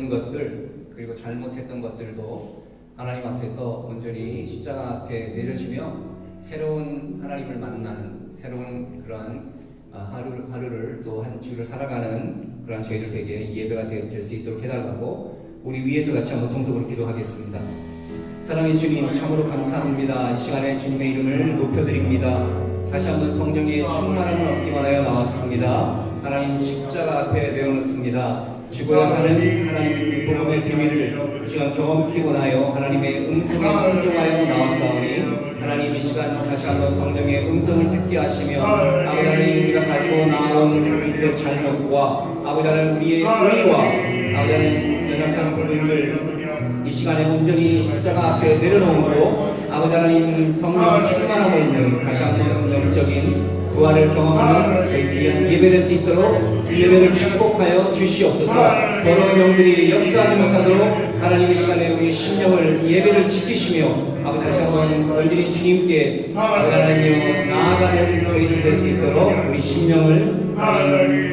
것들 그리고 잘못했던 것들도 하나님 앞에서 온전히 십자가 앞에 내려지며 새로운 하나님을 만나는 새로운 그러한 하루를 또 한 주를 살아가는 그러한 저희들 되게 이 예배가 될 수 있도록 해달라고 우리 위에서 같이 한번 통성으로 기도하겠습니다. 사랑의 주님, 참으로 감사합니다. 이 시간에 주님의 이름을 높여드립니다. 다시 한번 성령의 충만함을 얻기만 하여 나왔습니다. 하나님 십자가 앞에 내어놓습니다. 죽어야 사는 하나님의 그 복음의 비밀을 이 시간 경험케 원하여 하나님의 음성에 순종하여 나왔사오니 하나님 이 시간 다시 한번 성령의 음성을 듣게 하시며 아버지 하나님 우리가 가지고 나온 우리들의 잘못과 아버지 하나님 우리의 의와 아버지 하나님 연약한 부분들 이 시간에 온전히 십자가 앞에 내려놓음으로 아버지 하나님 성령 충만하고 있는 다시 한번 영적인 부활을 경험하는 저희 귀한 예배될 수 있도록 이 예배를 축복하여 주시옵소서. 더러운 영들이 역사하지 못하도록 하나님 이 시간에 우리의 심령을 예배를 지키시며 아버지 다시 한번 온전히 주님께 아버지 하나님 나아가는 저희들 될 수 있도록 우리 심령을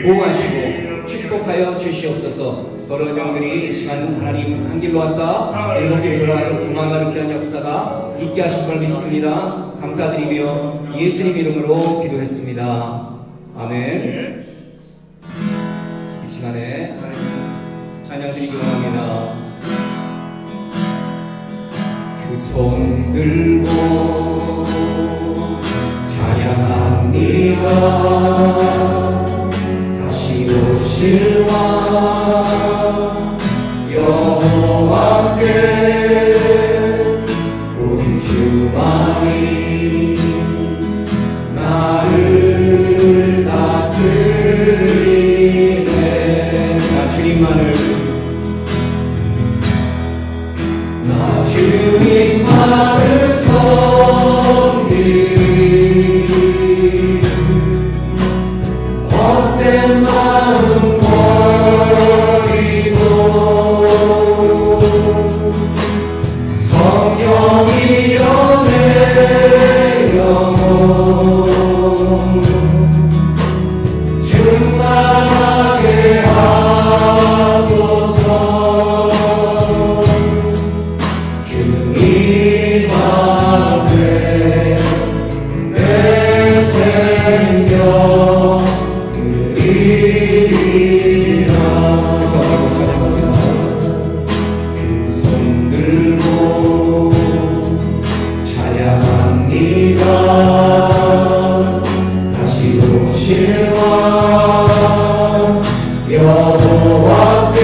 보호하시고 축복하여 주시옵소서. 더러운 영들이 이 시간 하나님 한 길로 왔다 일곱 길로 돌아가도록 도망가는 귀한 역사가 있게 하실 걸 믿습니다. 감사드리며 예수님 이름으로 기도했습니다. 아멘. 이 시간에 하나님 찬양 드리기 원합니다. 두 손 들고 찬양합니다. 다시 오실 왕 여호와께 오직 주만이 나를 다스리네. 나 주님만을 섬기리. 헛된 마음 버리고 성령이여 내 영혼 충만하게 하소서. 주님 앞에 내 생명 드리리라. 두 손 들고 찬양합니다. 다시 오실 왕 여호와께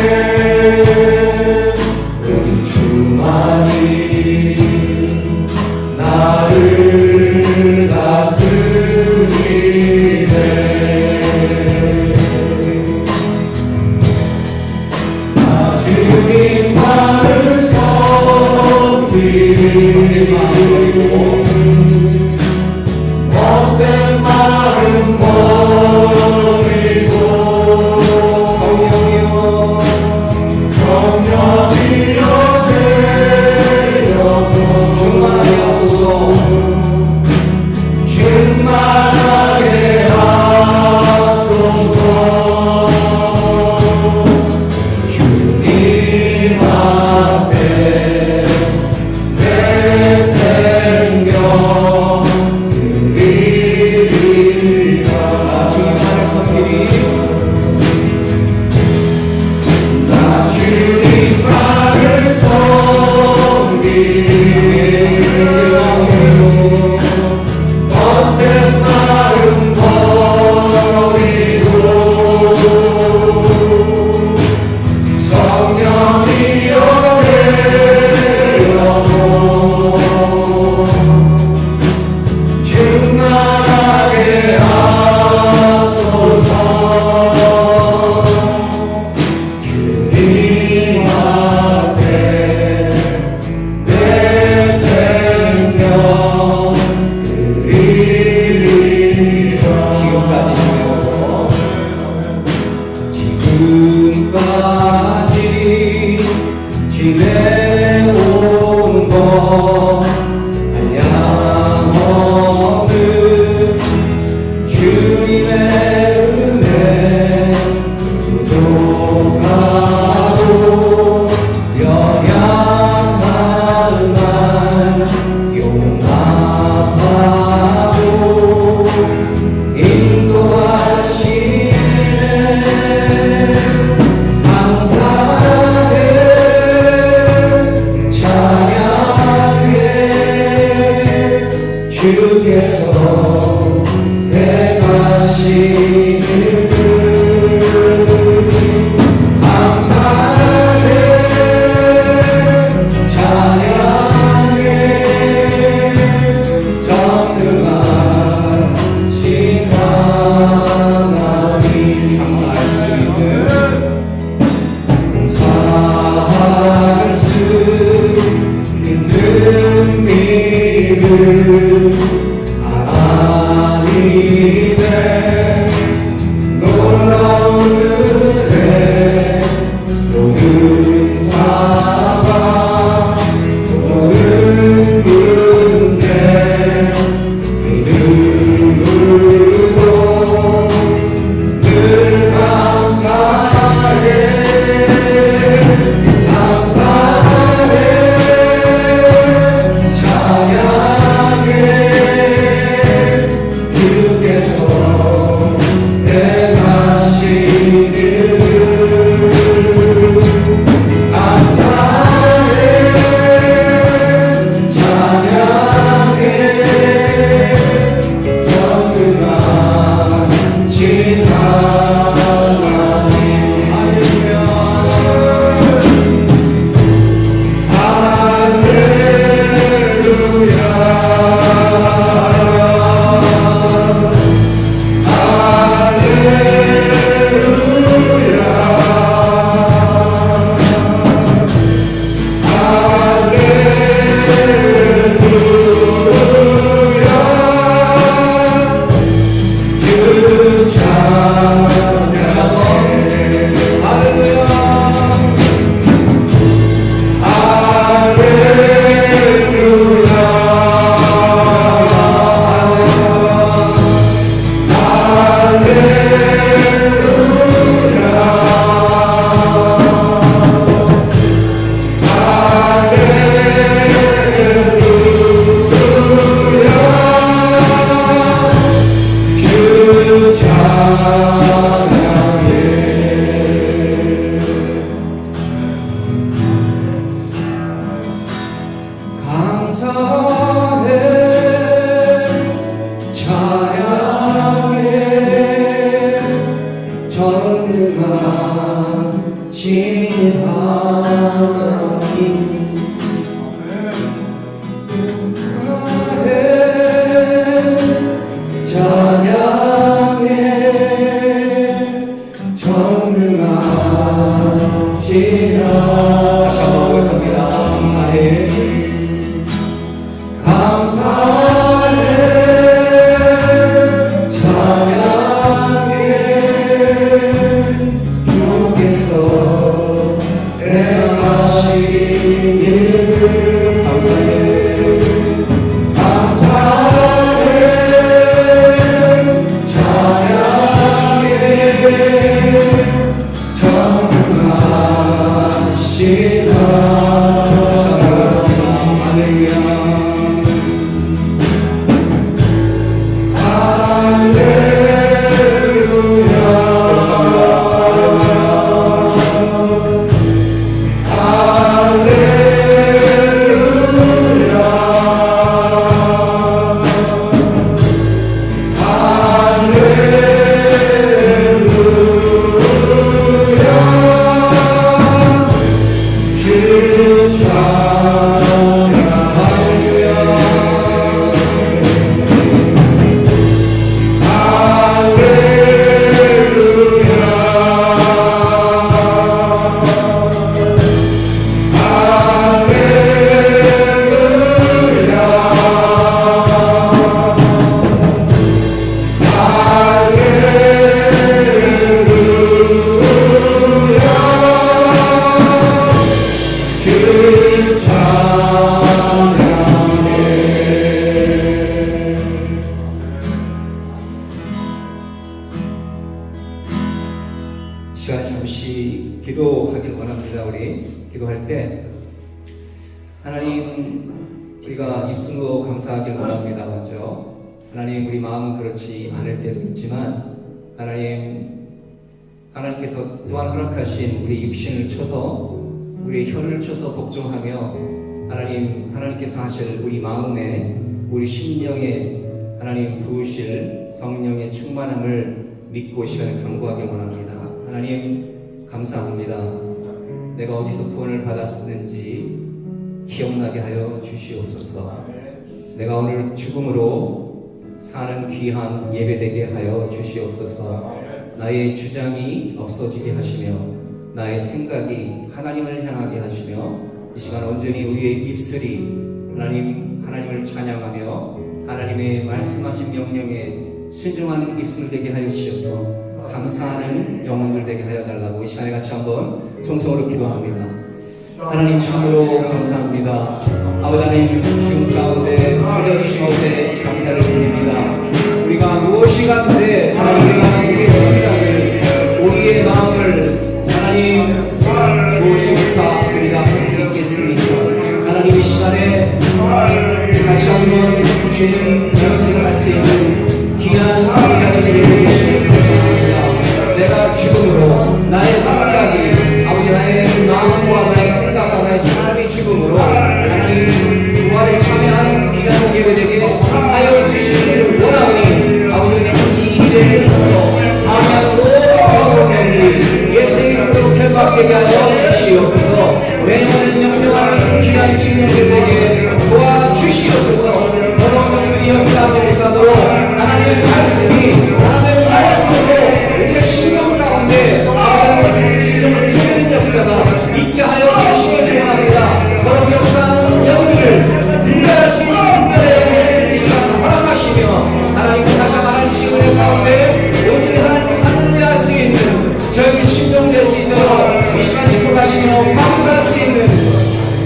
오직 주만이 나를 다스리네. 나 주님만을 섬기리. 헛된 마음 버리고 성령이여 내 영혼 충만하게 하소서. 충만하게 하소서. 주님 앞에 내 생명 드리리라. 주님만을 섬기리. 나 주님만을 섬기리. 헛된 마음 버리고 성령이여 내 영혼 충만하게 하소서. 주님 앞에 내 생명 드리리라. 지금까지 지내온 것 한량없는 주님의 은혜 부족하고 시간 잠시 기도하길 원합니다. 우리 기도할 때 하나님, 우리가 입술로 감사하길 원합니다. 먼저 하나님, 우리 마음은 그렇지 않을 때도 있지만 하나님께서 또한 허락하신 우리 육신을 쳐서 우리의 혀를 쳐서 복종하며 하나님께서 하실 우리 마음에 우리 심령에 하나님 부으실 성령의 충만함을 믿고 시간을 간구하길 원합니다. 하나님, 감사합니다. 내가 어디서 구원을 받았는지 기억나게 하여 주시옵소서. 내가 오늘 죽음으로 사는 귀한 예배되게 하여 주시옵소서. 나의 주장이 없어지게 하시며 나의 생각이 하나님을 향하게 하시며 이 시간 온전히 우리의 입술이 하나님을 찬양하며 하나님의 말씀하신 명령에 순종하는 입술 되게 하여 주셔서 감사하는 영혼들 되게 하여 달라고 이 시간에 같이 한번 통성으로 기도합니다. 하나님, 참으로 감사합니다. 아버지 하나님, 죽음 가운데 살려주신 것에 감사를 드립니다. 우리가 무엇이 간데 우리가 우리의 생각을 우리의 마음을 하나님 무엇이부터 그리다 할 수 있겠습니까? 하나님, 이 시간에 다시 한번 주님 연습을 할 수 있는 귀한 하나님의 되게 되시길 감사합니다. 내가 죽음으로 나의 생각이 나의 마음과 나의 생각과 나의 삶이 죽음으로 하나님 부활에 참여하는 귀한 예배되게 하여 주시기를 원하오니 아버지 이 일에 있어 방향으로 더러운 영들이 예수의 이름으로 결박되게 하여 주시옵소서. 매년 영명하는 귀한 신령들에게 도와주시옵소서. 더러운 영들이 역사하고 있다도 하나님의 말씀으로 우리의 신령 가운데 신령을 주는 역사가 있게 하여 주시기 원합니다. 더러운 역사하는 영들을 분별할 수 있는 분별의 시간을 허락하시며 하나님께 다시 하나님 시간의 가운데 온전히 하나님을 할렐루야 할 수 있는 저희 신령될 수 있도록 이 시간 기뻐하시며 감사할 수 있는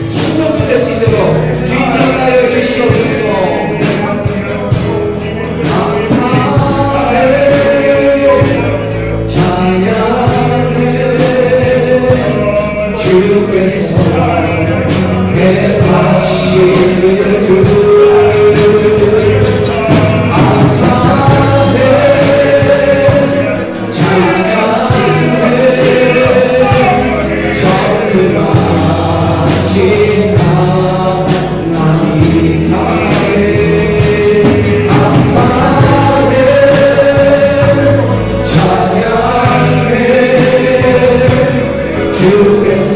신령들 될 수 있도록 주님 역사하여 주시옵소서. 주께서 해하시는 감사해 찬양해 전능하신 하나님 감사해 찬양해 주께서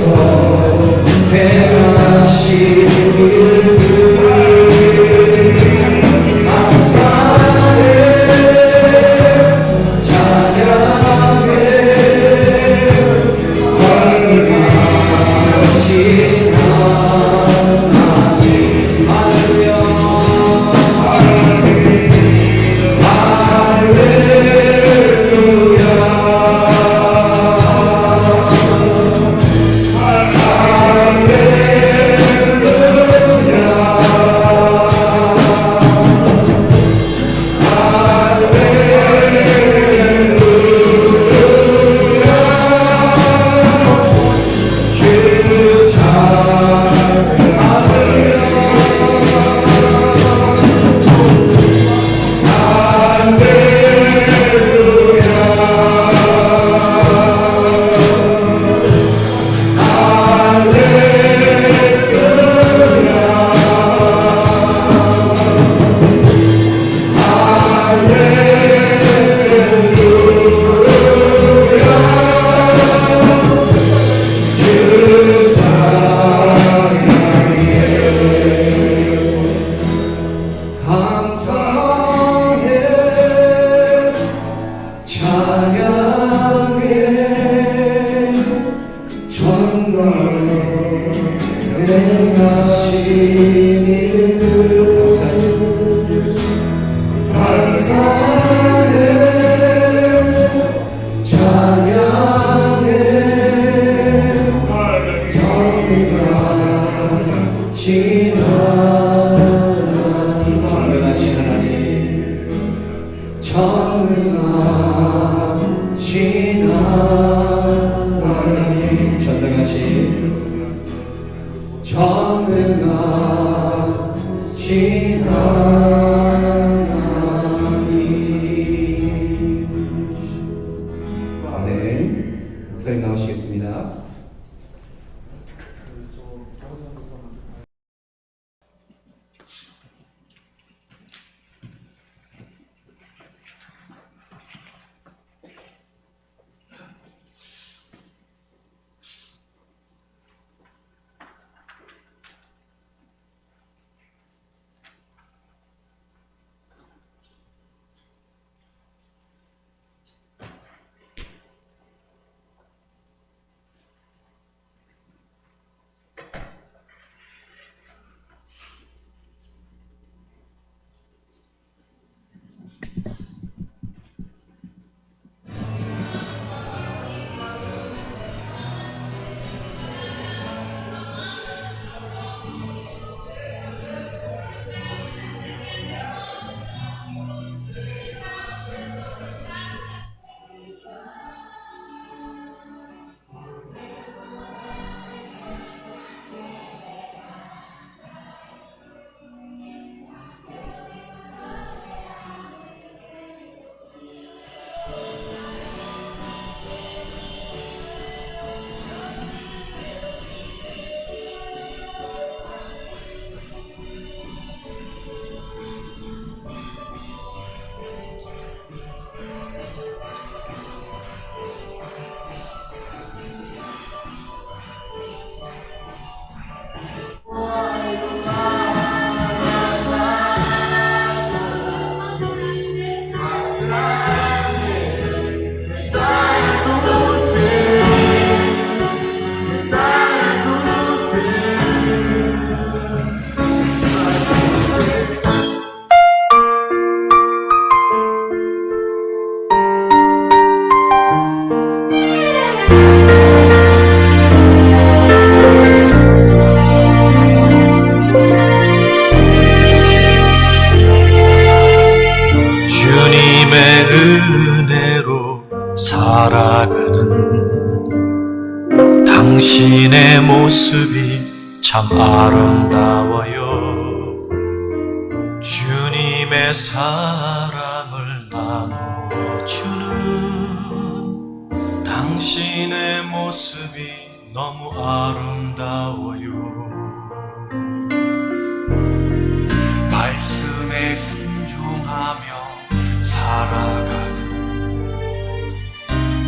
내가신 일들 감사해 찬양해 전능하신 하나님 전능하신 하나님 전능하신 하나님. 아멘. 목사님 나오시겠습니다. 살아가는 당신의 모습이 참 아름다워요. 주님의 사랑을 나누어 주는 당신의 모습이 너무 아름다워요. 말씀에 순종하며 살아가는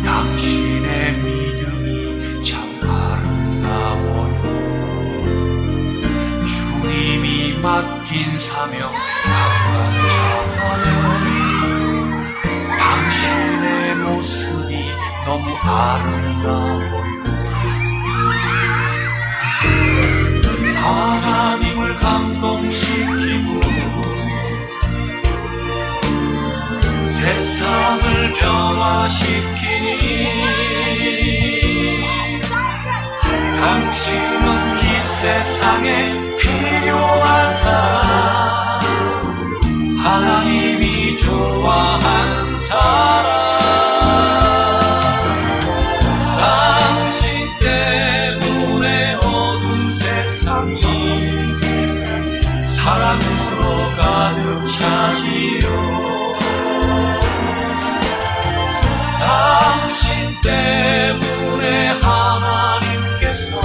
당신의 믿음이 참 아름다워요. 주님이 맡긴 사명 감당자하는 당신의 모습이 너무 아름다워요. 하나님을 감동시키고 세상을 변화시키니 당신은 이 세상에 필요한 사람, 하나님이 좋아하는 사람, 당신 때문에 어두운 세상이 사랑으로 가득 차지요. 당신 때문에 하나님께서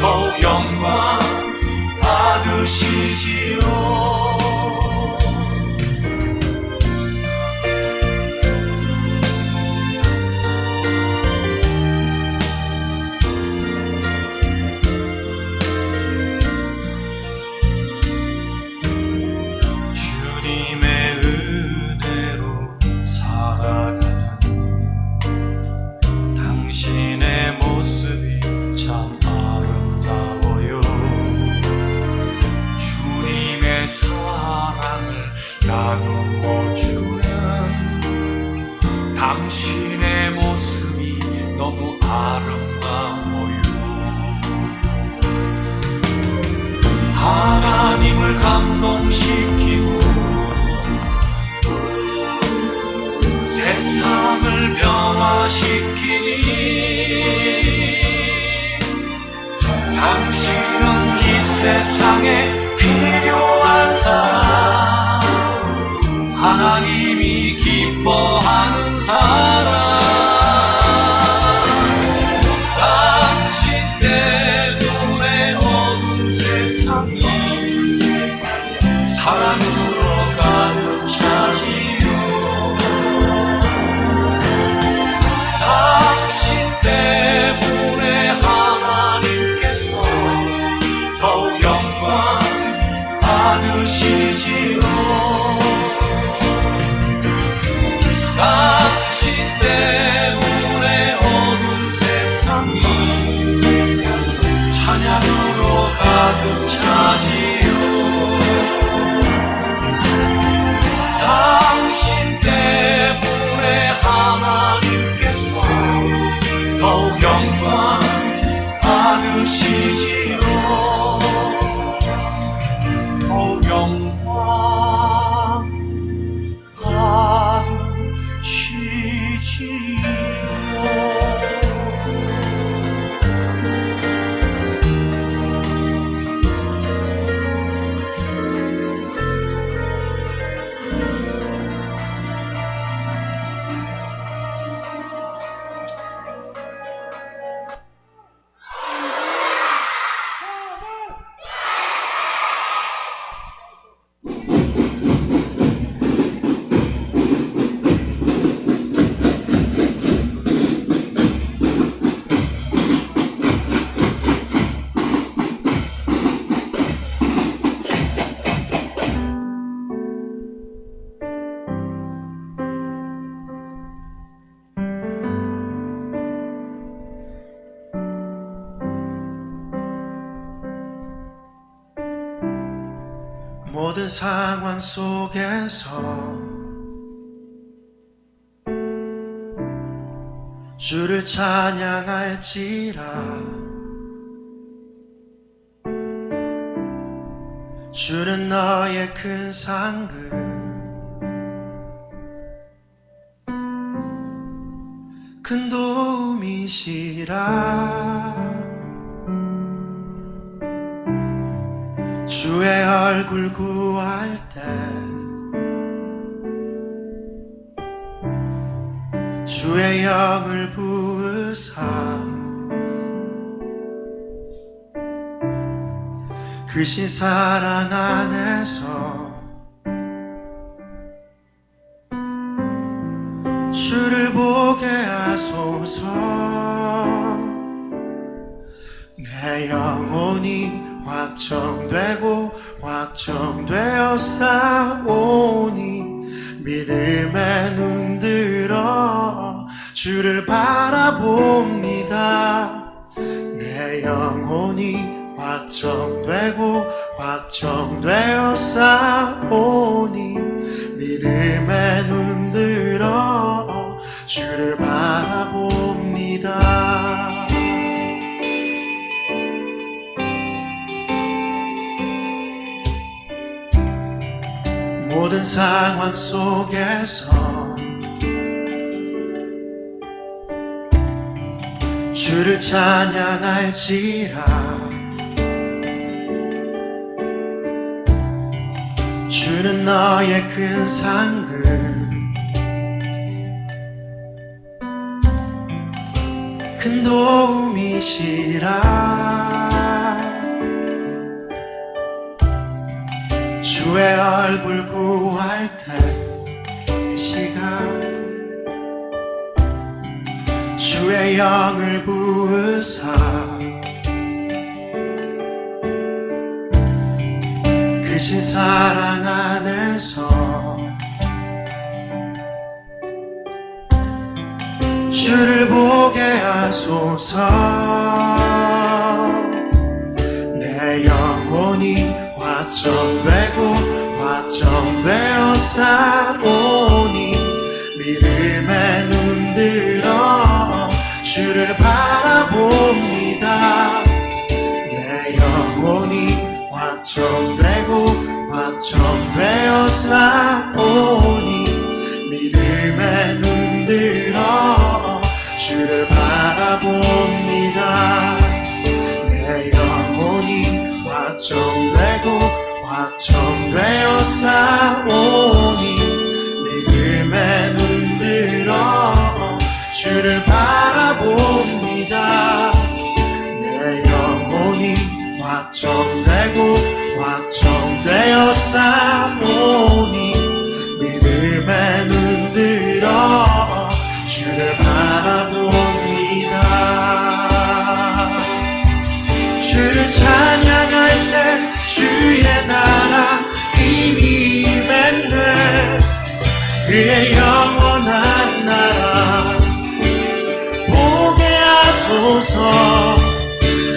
더욱 영광 받으시지요. 주님의 당신은 이 세상에 필요한 사람, 하나님이 기뻐하는 사람. 당신 때문에 어두운 세상이 사랑으로 가득 차지요. 당신 때문에 하나님께서 더욱 영광 받으시지요. 당신 때문에 어두운 세상이 찬양으로 가득 차지요. 당신 때문에 하나님께서 더욱 영광 받으시지요. 더욱 영광 받으시지요. 모든 상황 속에서 주를 찬양할지라. 주는 너의 큰 상급, 큰 도움이시라. 주의 얼굴 구할 때 주의 영을 부으사 크신 사랑 안에서 주를 보게 하소서. 내 영혼이 확정되고 확정되어 싸우니 믿음에 눈들어 주를 바라봅니다. 내 영혼이 확정되고 확정되어 싸우니 믿음에 눈들어 주를 바라봅니다. 모든 상황 속에서 주를 찬양할지라. 주는 너의 큰 상급, 큰 도움이시라. 주의 얼굴 구할 때 이 시간 주의 영을 부으사 크신 사랑 안에서 주를 보게 하소서. 내 영혼이 확정되고 확정되어 싸우니 믿음에 눈들어 주를 바라봅니다. 내 영혼이 확정되고 확정되어 싸우니 믿음에 눈들어 주를 영혼이 확정되고 확정되어 싸우니 믿음에 눈들어 주를 바라봅니다. 내 영혼이 확정되고 확정되어 싸우니 믿음에 눈들어 주를 바라봅니다. 주를 찬양할 때 주의 나라 이미 임했네. 그의 영원한 나라 보게 하소서.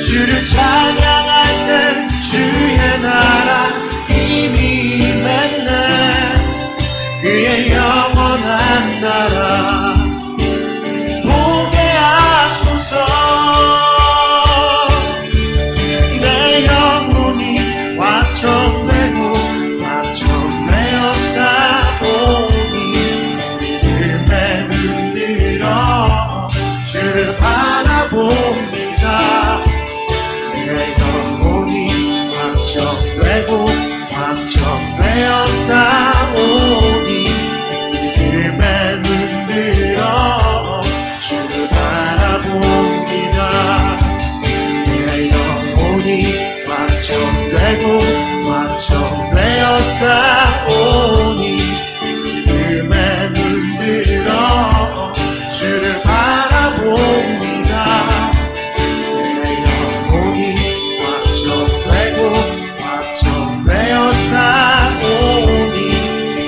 주를 찬양할 때 주의 나라 이미 임했네. 그의 영원한 나라 보게 하소서. 내 영혼이 확정되고 확정되어 싸우니 믿음에 눈들어 주를 바라봅니다. 내 영혼이 확정되고 확정되어 싸우니 믿음에 눈들어 주를 바라봅니다. 내 영혼이 확정되고 확정되어 싸우니 믿음에 눈들어 주를 바라봅니다. 내 영혼이 확정되고 확정되어 싸우니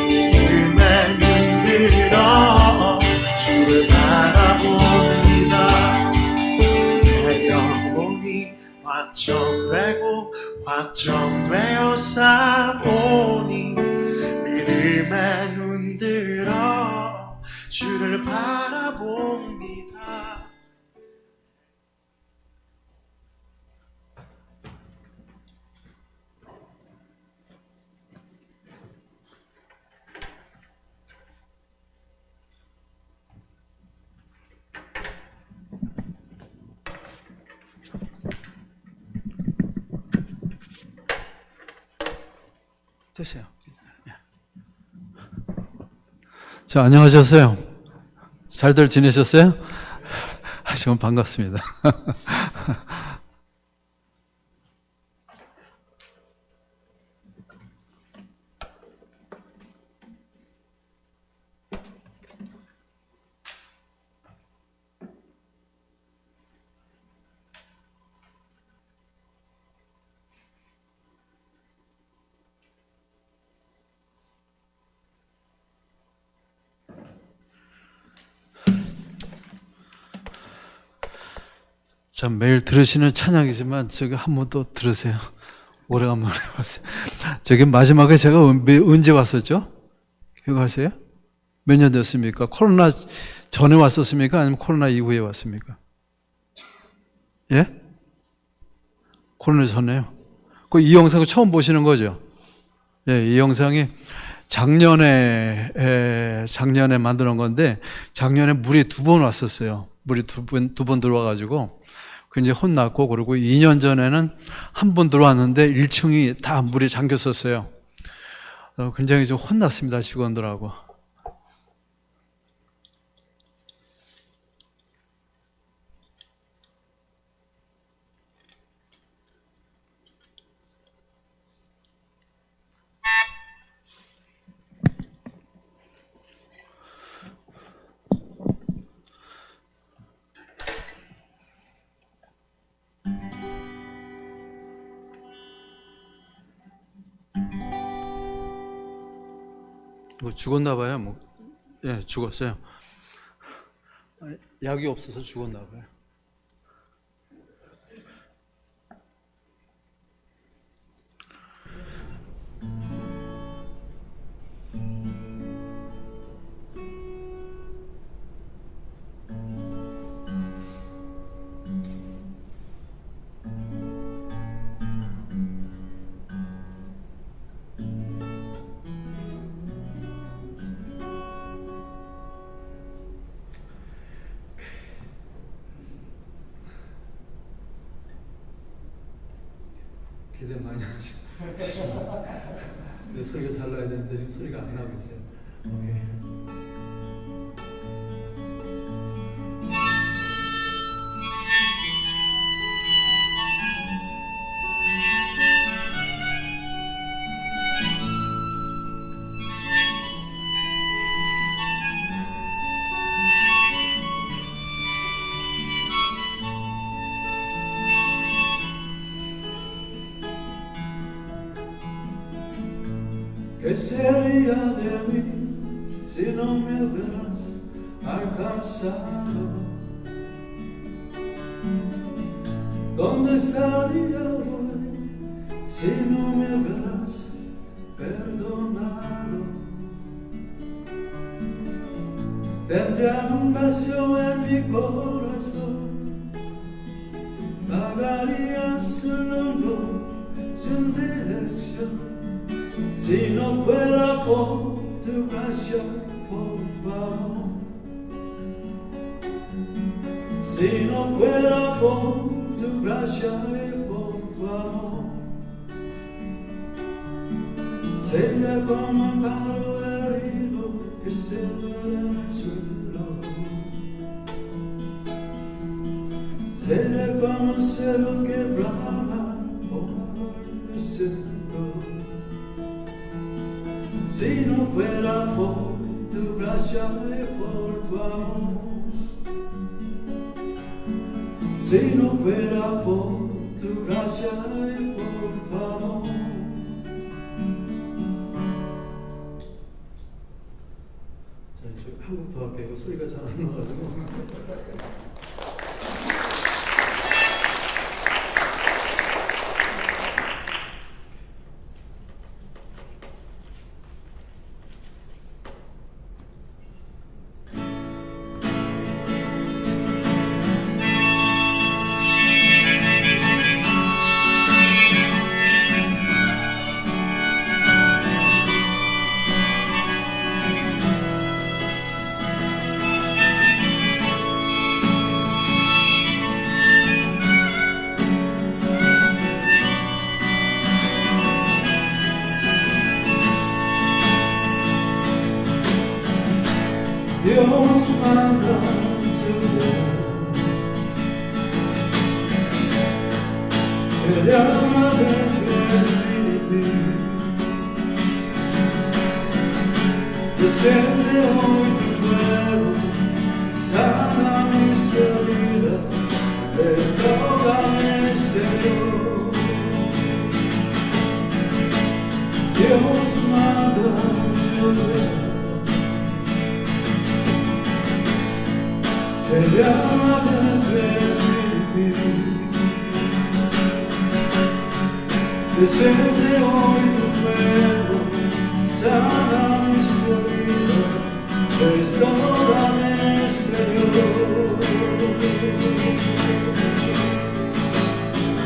믿음에 눈들어 주를 바라봅니다. 내 영혼이 확정되고 확정되어 싸우니 믿음에 눈들어 주를 바라봅니다. 되세요. 자, 안녕하셨어요? 잘들 지내셨어요? 정말 반갑습니다. 참 매일 들으시는 찬양이지만 저기 한 번 더 들으세요. 오래간만에 왔어요. 저기 마지막에 제가 언제 왔었죠? 기억하세요? 몇 년 됐습니까? 코로나 전에 왔었습니까? 아니면 코로나 이후에 왔습니까? 예? 코로나 전에요. 이 영상을 처음 보시는 거죠? 예, 이 영상이 작년에 만드는 건데, 작년에 물이 2번 왔었어요. 물이 두 번 들어와가지고, 이제 혼났고, 그리고 2년 전에는 한 번 들어왔는데 1층이 다 물이 잠겼었어요. 굉장히 좀 혼났습니다, 직원들하고. 이거 죽었나 봐요. 뭐, 예, 죽었어요. 약이 없어서 죽었나 봐요. 기대 많이 하시고 근데 소리가 잘 나야 되는데 지금 소리가 안 나고 있어요. 오케이. Que sería de mí si no me hubieras alcanzado? ¿Dónde estaría hoy si no me hubieras perdonado? Tendría un vacío en mi corazón, vagaría solo sin dirección. Si no fuera por tu gracia, por tu amor. Si no fuera por tu gracia y por tu amor, sería como un palo herido que se muere en el suelo. Sería como un cielo que brama por el desierto. Si no fuera por tu gracia y por tu amor, si no fuera por tu gracia y por tu amor. 자, 이제 한국 더 할게요. 이거 소리가 잘 안 나가지고. Dios manda tu voz, el alma de tu espíritu desciende hoy tu fuego, sana mis heridas, restaura mi exterior. Dios manda tu voz, el alma de tu espíritu desciende hoy tu fuego, sana mis heridas, restaura mi exterior.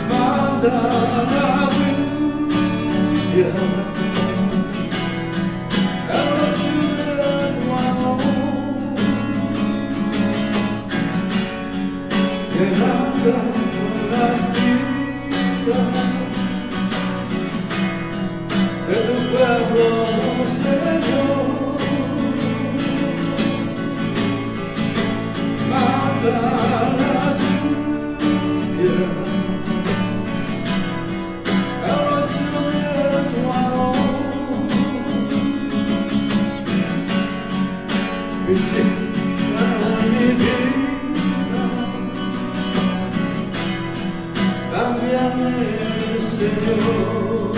Manda la lluvia a la ciudad de tu amor, llenando con las vidas de tu pueblo, Señor. Manda la lluvia a la ciudad de tu amor, visita mi vida, cámbiame, Señor.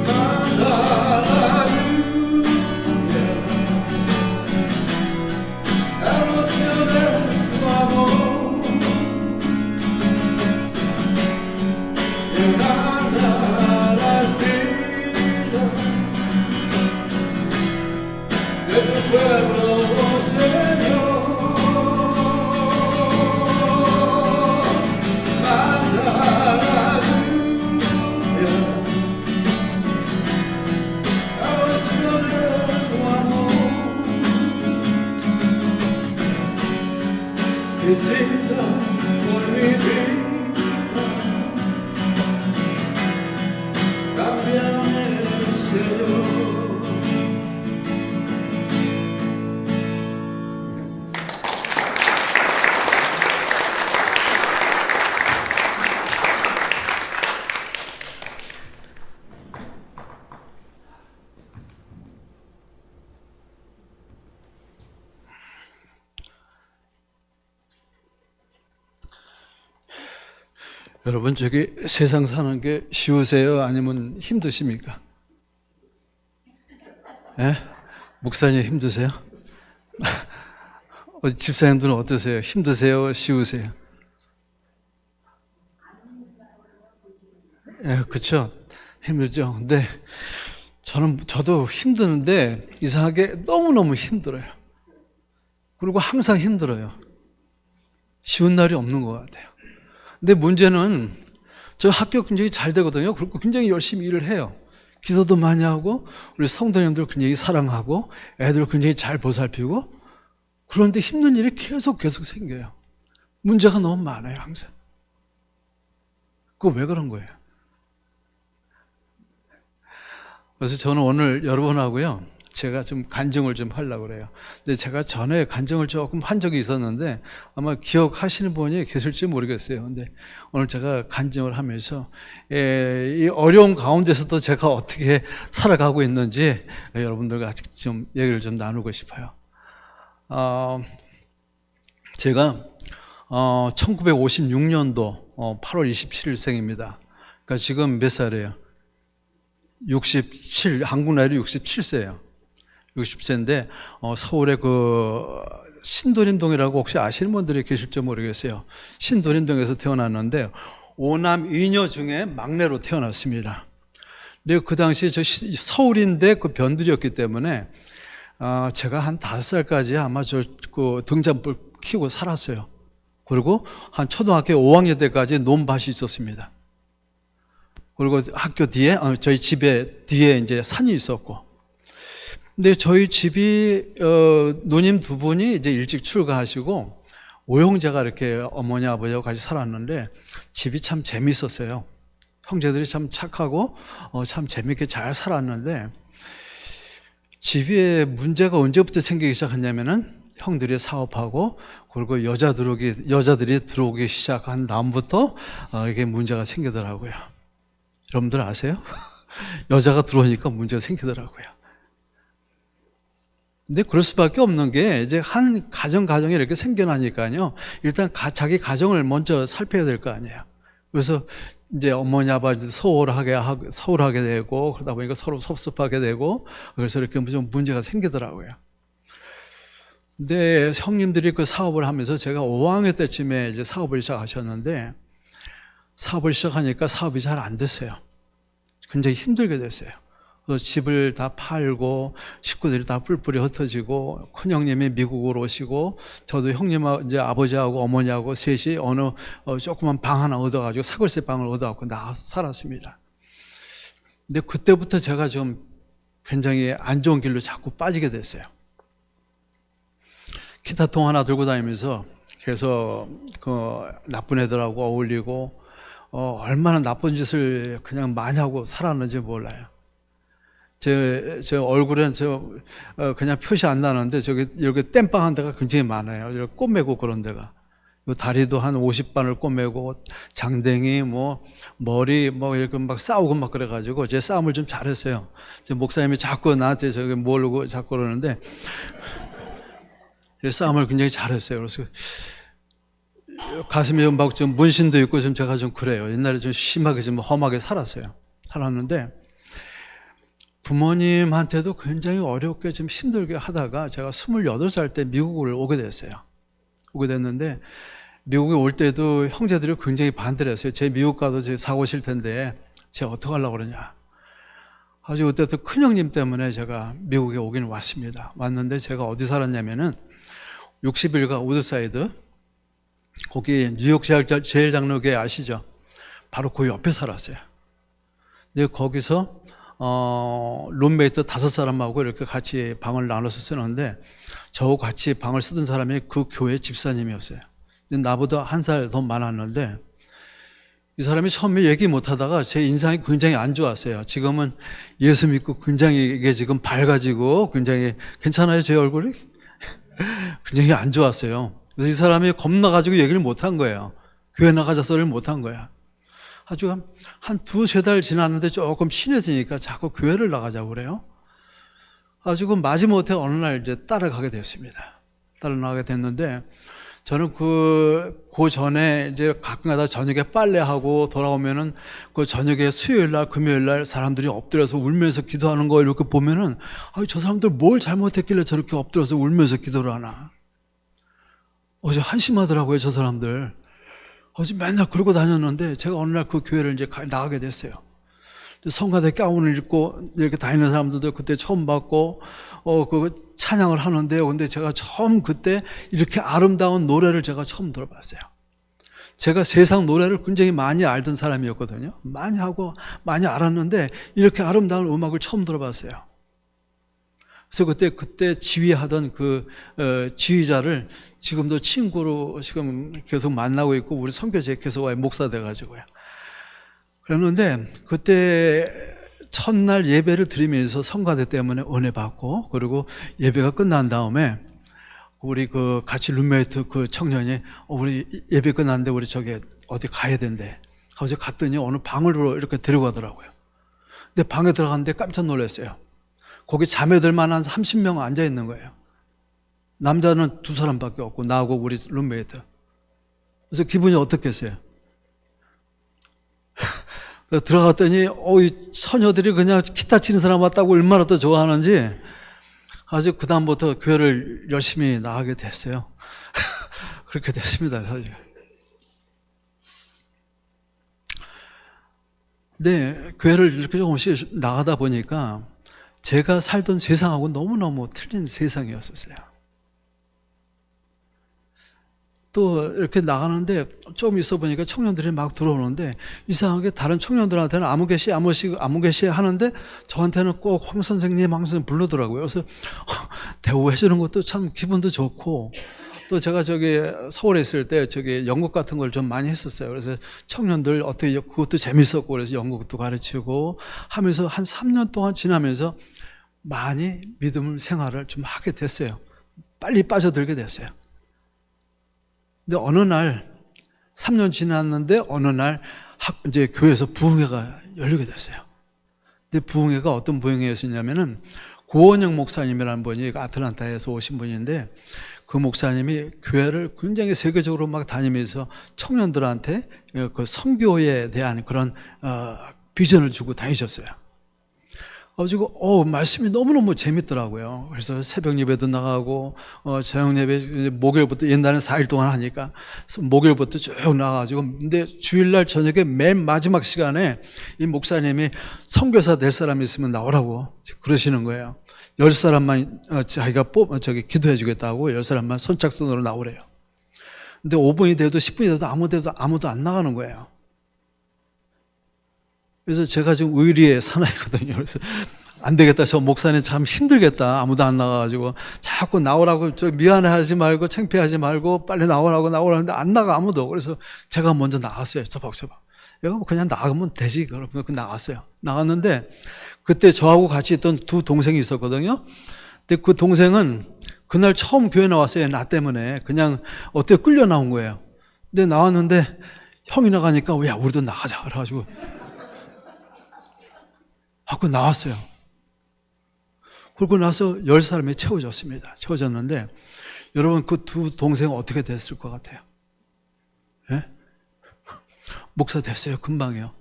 Manda necesita por mi vida. Cámbiame, Señor. 여러분, 저기 세상 사는 게 쉬우세요? 아니면 힘드십니까? 예? 목사님 힘드세요? 집사님들은 어떠세요? 힘드세요? 쉬우세요? 예, 그쵸? 힘들죠. 근데 저도 힘드는데 이상하게 너무너무 힘들어요. 그리고 항상 힘들어요. 쉬운 날이 없는 것 같아요. 근데 문제는 저 학교 굉장히 잘 되거든요. 그리고 굉장히 열심히 일을 해요. 기도도 많이 하고 우리 성도님들 굉장히 사랑하고 애들 굉장히 잘 보살피고, 그런데 힘든 일이 계속 생겨요. 문제가 너무 많아요, 항상. 그거 왜 그런 거예요? 그래서 저는 오늘 여러분하고요, 제가 좀 간증을 좀 하려고 그래요. 근데 제가 전에 간증을 조금 한 적이 있었는데 아마 기억하시는 분이 계실지 모르겠어요. 근데 오늘 제가 간증을 하면서 이 어려운 가운데서도 제가 어떻게 살아가고 있는지 여러분들과 같이 좀 얘기를 좀 나누고 싶어요. 제가 1956년도 8월 27일생입니다. 그러니까 지금 몇 살이에요? 67, 한국 나이로 67세예요. 60세인데 서울의 그 신도림동이라고 혹시 아시는 분들이 계실지 모르겠어요. 신도림동에서 태어났는데 5남 2녀 중에 막내로 태어났습니다. 근데 그 당시에 저 서울인데 그 변들이었기 때문에 제가 한 5살까지 아마 그 등잔불 키우고 살았어요. 그리고 한 초등학교 5학년 때까지 논밭이 있었습니다. 그리고 학교 뒤에 저희 집에 뒤에 이제 산이 있었고, 근데 저희 집이 누님 두 분이 이제 일찍 출가하시고 오형제가 이렇게 어머니 아버지하고 같이 살았는데 집이 참 재밌었어요. 형제들이 참 착하고 참 재밌게 잘 살았는데, 집에 문제가 언제부터 생기기 시작했냐면은 형들이 사업하고 그리고 여자들이 들어오기 시작한 다음부터 이게 문제가 생기더라고요. 여러분들 아세요? 여자가 들어오니까 문제가 생기더라고요. 근데 그럴 수밖에 없는 게 이제 한 가정이 이렇게 생겨나니까요, 일단 자기 가정을 먼저 살펴야 될 거 아니에요. 그래서 이제 어머니 아버지 소홀하게 되고 그러다 보니까 서로 섭섭하게 되고, 그래서 이렇게 좀 문제가 생기더라고요. 근데 형님들이 그 사업을 하면서 제가 5학년 때쯤에 이제 사업을 시작하셨는데, 사업을 시작하니까 사업이 잘 안 됐어요. 굉장히 힘들게 됐어요. 그래서 집을 다 팔고 식구들이 다 뿔뿔이 흩어지고, 큰 형님이 미국으로 오시고 저도 형님하고 이제 아버지하고 어머니하고 셋이 어느 조그만 방 하나 얻어가지고 사골세 방을 얻어갖고 나와서 살았습니다. 근데 그때부터 제가 좀 굉장히 안 좋은 길로 자꾸 빠지게 됐어요. 기타통 하나 들고 다니면서 계속 그 나쁜 애들하고 어울리고 얼마나 나쁜 짓을 그냥 많이 하고 살았는지 몰라요. 제 얼굴엔 그냥 표시 안 나는데 저기 이렇게 땜빵한 데가 굉장히 많아요. 이렇게 꼬매고 그런 데가. 다리도 한 50반을 꼬매고 장댕이 머리 이렇게 막 싸우고 막 그래가지고 제 싸움을 좀 잘했어요. 제 목사님이 자꾸 나한테 저기 모르고 자꾸 그러는데 싸움을 굉장히 잘했어요. 그래서 가슴에 막 좀 문신도 있고 좀 제가 좀 그래요. 옛날에 좀 심하게 좀 험하게 살았는데 부모님한테도 굉장히 어렵게 좀 힘들게 하다가 제가 28살 때 미국을 오게 됐는데, 미국에 올 때도 형제들이 굉장히 반대를 했어요. 제 미국 가도 제 사고 칠 텐데 제가 어떻게 하려고 그러냐. 아주 그때도 큰형님 때문에 제가 미국에 오긴 왔습니다. 왔는데 제가 어디 살았냐면은 60일가 우드사이드, 거기 뉴욕 제일장로교회 아시죠? 바로 그 옆에 살았어요. 근데 거기서 룸메이트 5사람하고 이렇게 같이 방을 나눠서 쓰는데, 저하고 같이 방을 쓰던 사람이 그 교회 집사님이었어요. 나보다 한 살 더 많았는데 이 사람이 처음에 얘기 못하다가 제 인상이 굉장히 안 좋았어요. 지금은 예수 믿고 굉장히 이게 지금 밝아지고 굉장히 괜찮아요, 제 얼굴이? 굉장히 안 좋았어요. 그래서 이 사람이 겁나가지고 얘기를 못한 거예요. 교회 나가자 소리를 못한 거야. 아주 한 두세 달 지났는데 조금 친해지니까 자꾸 교회를 나가자고 그래요. 아주 마지못해 어느 날 이제 따라가게 됐습니다. 따라가게 됐는데 저는 그 전에 이제 가끔가다 저녁에 빨래하고 돌아오면은 그 저녁에 수요일 날, 금요일 날 사람들이 엎드려서 울면서 기도하는 거 이렇게 보면은 저 사람들 뭘 잘못했길래 저렇게 엎드려서 울면서 기도를 하나. 어제 한심하더라고요, 저 사람들. 어제 맨날 그러고 다녔는데 제가 어느 날 그 교회를 이제 나가게 됐어요. 성가대 가운을 입고 이렇게 다니는 사람들도 그때 처음 봤고, 그 찬양을 하는데요. 근데 제가 처음 그때 이렇게 아름다운 노래를 제가 처음 들어봤어요. 제가 세상 노래를 굉장히 많이 알던 사람이었거든요. 많이 하고 많이 알았는데 이렇게 아름다운 음악을 처음 들어봤어요. 그래서 그때 지휘하던 그 지휘자를 지금도 친구로 지금 계속 만나고 있고 우리 선교제교소와의 목사 돼가지고요. 그랬는데 그때 첫날 예배를 드리면서 성가대 때문에 은혜 받고 그리고 예배가 끝난 다음에 우리 그 같이 룸메이트 그 청년이 우리 예배 끝났는데 우리 저기 어디 가야 된대. 거기서 갔더니 어느 방으로 이렇게 데려가더라고요. 근데 방에 들어갔는데 깜짝 놀랐어요. 거기 자매들만 한 30명 앉아 있는 거예요. 남자는 2사람밖에 없고 나하고 우리 룸메이트. 그래서 기분이 어떻겠어요? 들어갔더니 이 처녀들이 그냥 기타 치는 사람 왔다고 얼마나 더 좋아하는지 아주 그 다음부터 교회를 열심히 나가게 됐어요. 그렇게 됐습니다. 사실. 네, 교회를 이렇게 조금씩 나가다 보니까 제가 살던 세상하고 너무너무 틀린 세상이었었어요. 또 이렇게 나가는데 좀 있어 보니까 청년들이 막 들어오는데 이상하게 다른 청년들한테는 아무개시 하는데 저한테는 꼭 황 선생님 부르더라고요. 그래서 대우해 주는 것도 참 기분도 좋고 또 제가 저기 서울에 있을 때 저기 연극 같은 걸 좀 많이 했었어요. 그래서 청년들 어떻게 그것도 재밌었고 그래서 연극도 가르치고 하면서 한 3년 동안 지나면서 많이 믿음 생활을 좀 하게 됐어요. 빨리 빠져들게 됐어요. 근데 어느 날 3년 지났는데 어느 날 이제 교회에서 부흥회가 열리게 됐어요. 근데 부흥회가 어떤 부흥회였냐면은 고원영 목사님이라는 분이 아틀란타에서 오신 분인데 그 목사님이 교회를 굉장히 세계적으로 막 다니면서 청년들한테 그 선교에 대한 그런 비전을 주고 다니셨어요. 가지고 말씀이 너무너무 재밌더라고요. 그래서 새벽 예배도 나가고 저녁 예배 목요일부터 옛날에는 4일 동안 하니까 목요일부터 쭉 나가가지고 근데 주일날 저녁에 맨 마지막 시간에 이 목사님이 선교사 될 사람이 있으면 나오라고 그러시는 거예요. 10사람만 자기가 기도해 주겠다고 10사람만 선착순으로 나오래요. 근데 5분이 돼도 10분이 돼도 아무도 안 나가는 거예요. 그래서 제가 지금 의리의 사나이거든요. 그래서 안 되겠다. 저 목사님 참 힘들겠다. 아무도 안 나가가지고 자꾸 나오라고 미안해하지 말고 창피하지 말고 빨리 나오라는데 안 나가 아무도. 그래서 제가 먼저 나갔어요. 저벅저벅. 이거 그냥 나가면 되지. 그러면 나갔어요. 나갔는데 그때 저하고 같이 있던 2 동생이 있었거든요. 근데 그 동생은 그날 처음 교회 나왔어요. 나 때문에 그냥 어떻게 끌려 나온 거예요. 근데 나왔는데 형이 나가니까 야 우리도 나가자. 그래가지고 하고 나왔어요. 그러고 나서 10사람이 채워졌습니다. 채워졌는데 여러분 그 2 동생 어떻게 됐을 것 같아요? 예? 목사 됐어요. 금방이요.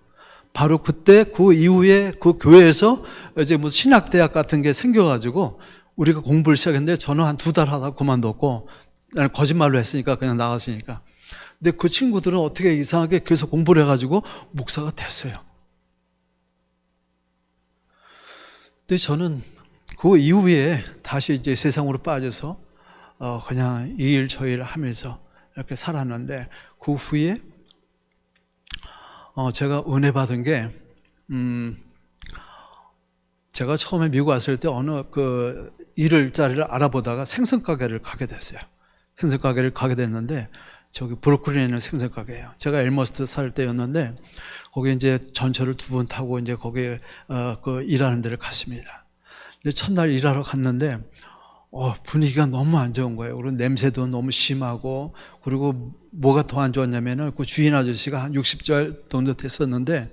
바로 그때 그 이후에 그 교회에서 이제 무슨 신학대학 같은 게 생겨가지고 우리가 공부를 시작했는데 저는 한 2달 하다 그만뒀고 나는 거짓말로 했으니까 그냥 나갔으니까. 근데 그 친구들은 어떻게 이상하게 계속 공부를 해가지고 목사가 됐어요. 근데 저는 그 이후에 다시 이제 세상으로 빠져서 그냥 이 일 저 일 하면서 이렇게 살았는데 그 후에 제가 은혜 받은 게 제가 처음에 미국 왔을 때 어느 그 일자리를 알아보다가 생선 가게를 가게 됐어요. 생선 가게를 가게 됐는데 저기 브루클린에 있는 생선 가게예요. 제가 엘머스트 살 때였는데 거기 이제 전철을 2번 타고 이제 거기에 그 일하는 데를 갔습니다. 근데 첫날 일하러 갔는데 분위기가 너무 안 좋은 거예요. 그리고 냄새도 너무 심하고, 그리고 뭐가 더 안 좋았냐면은 그 주인 아저씨가 한 60살 정도 됐었는데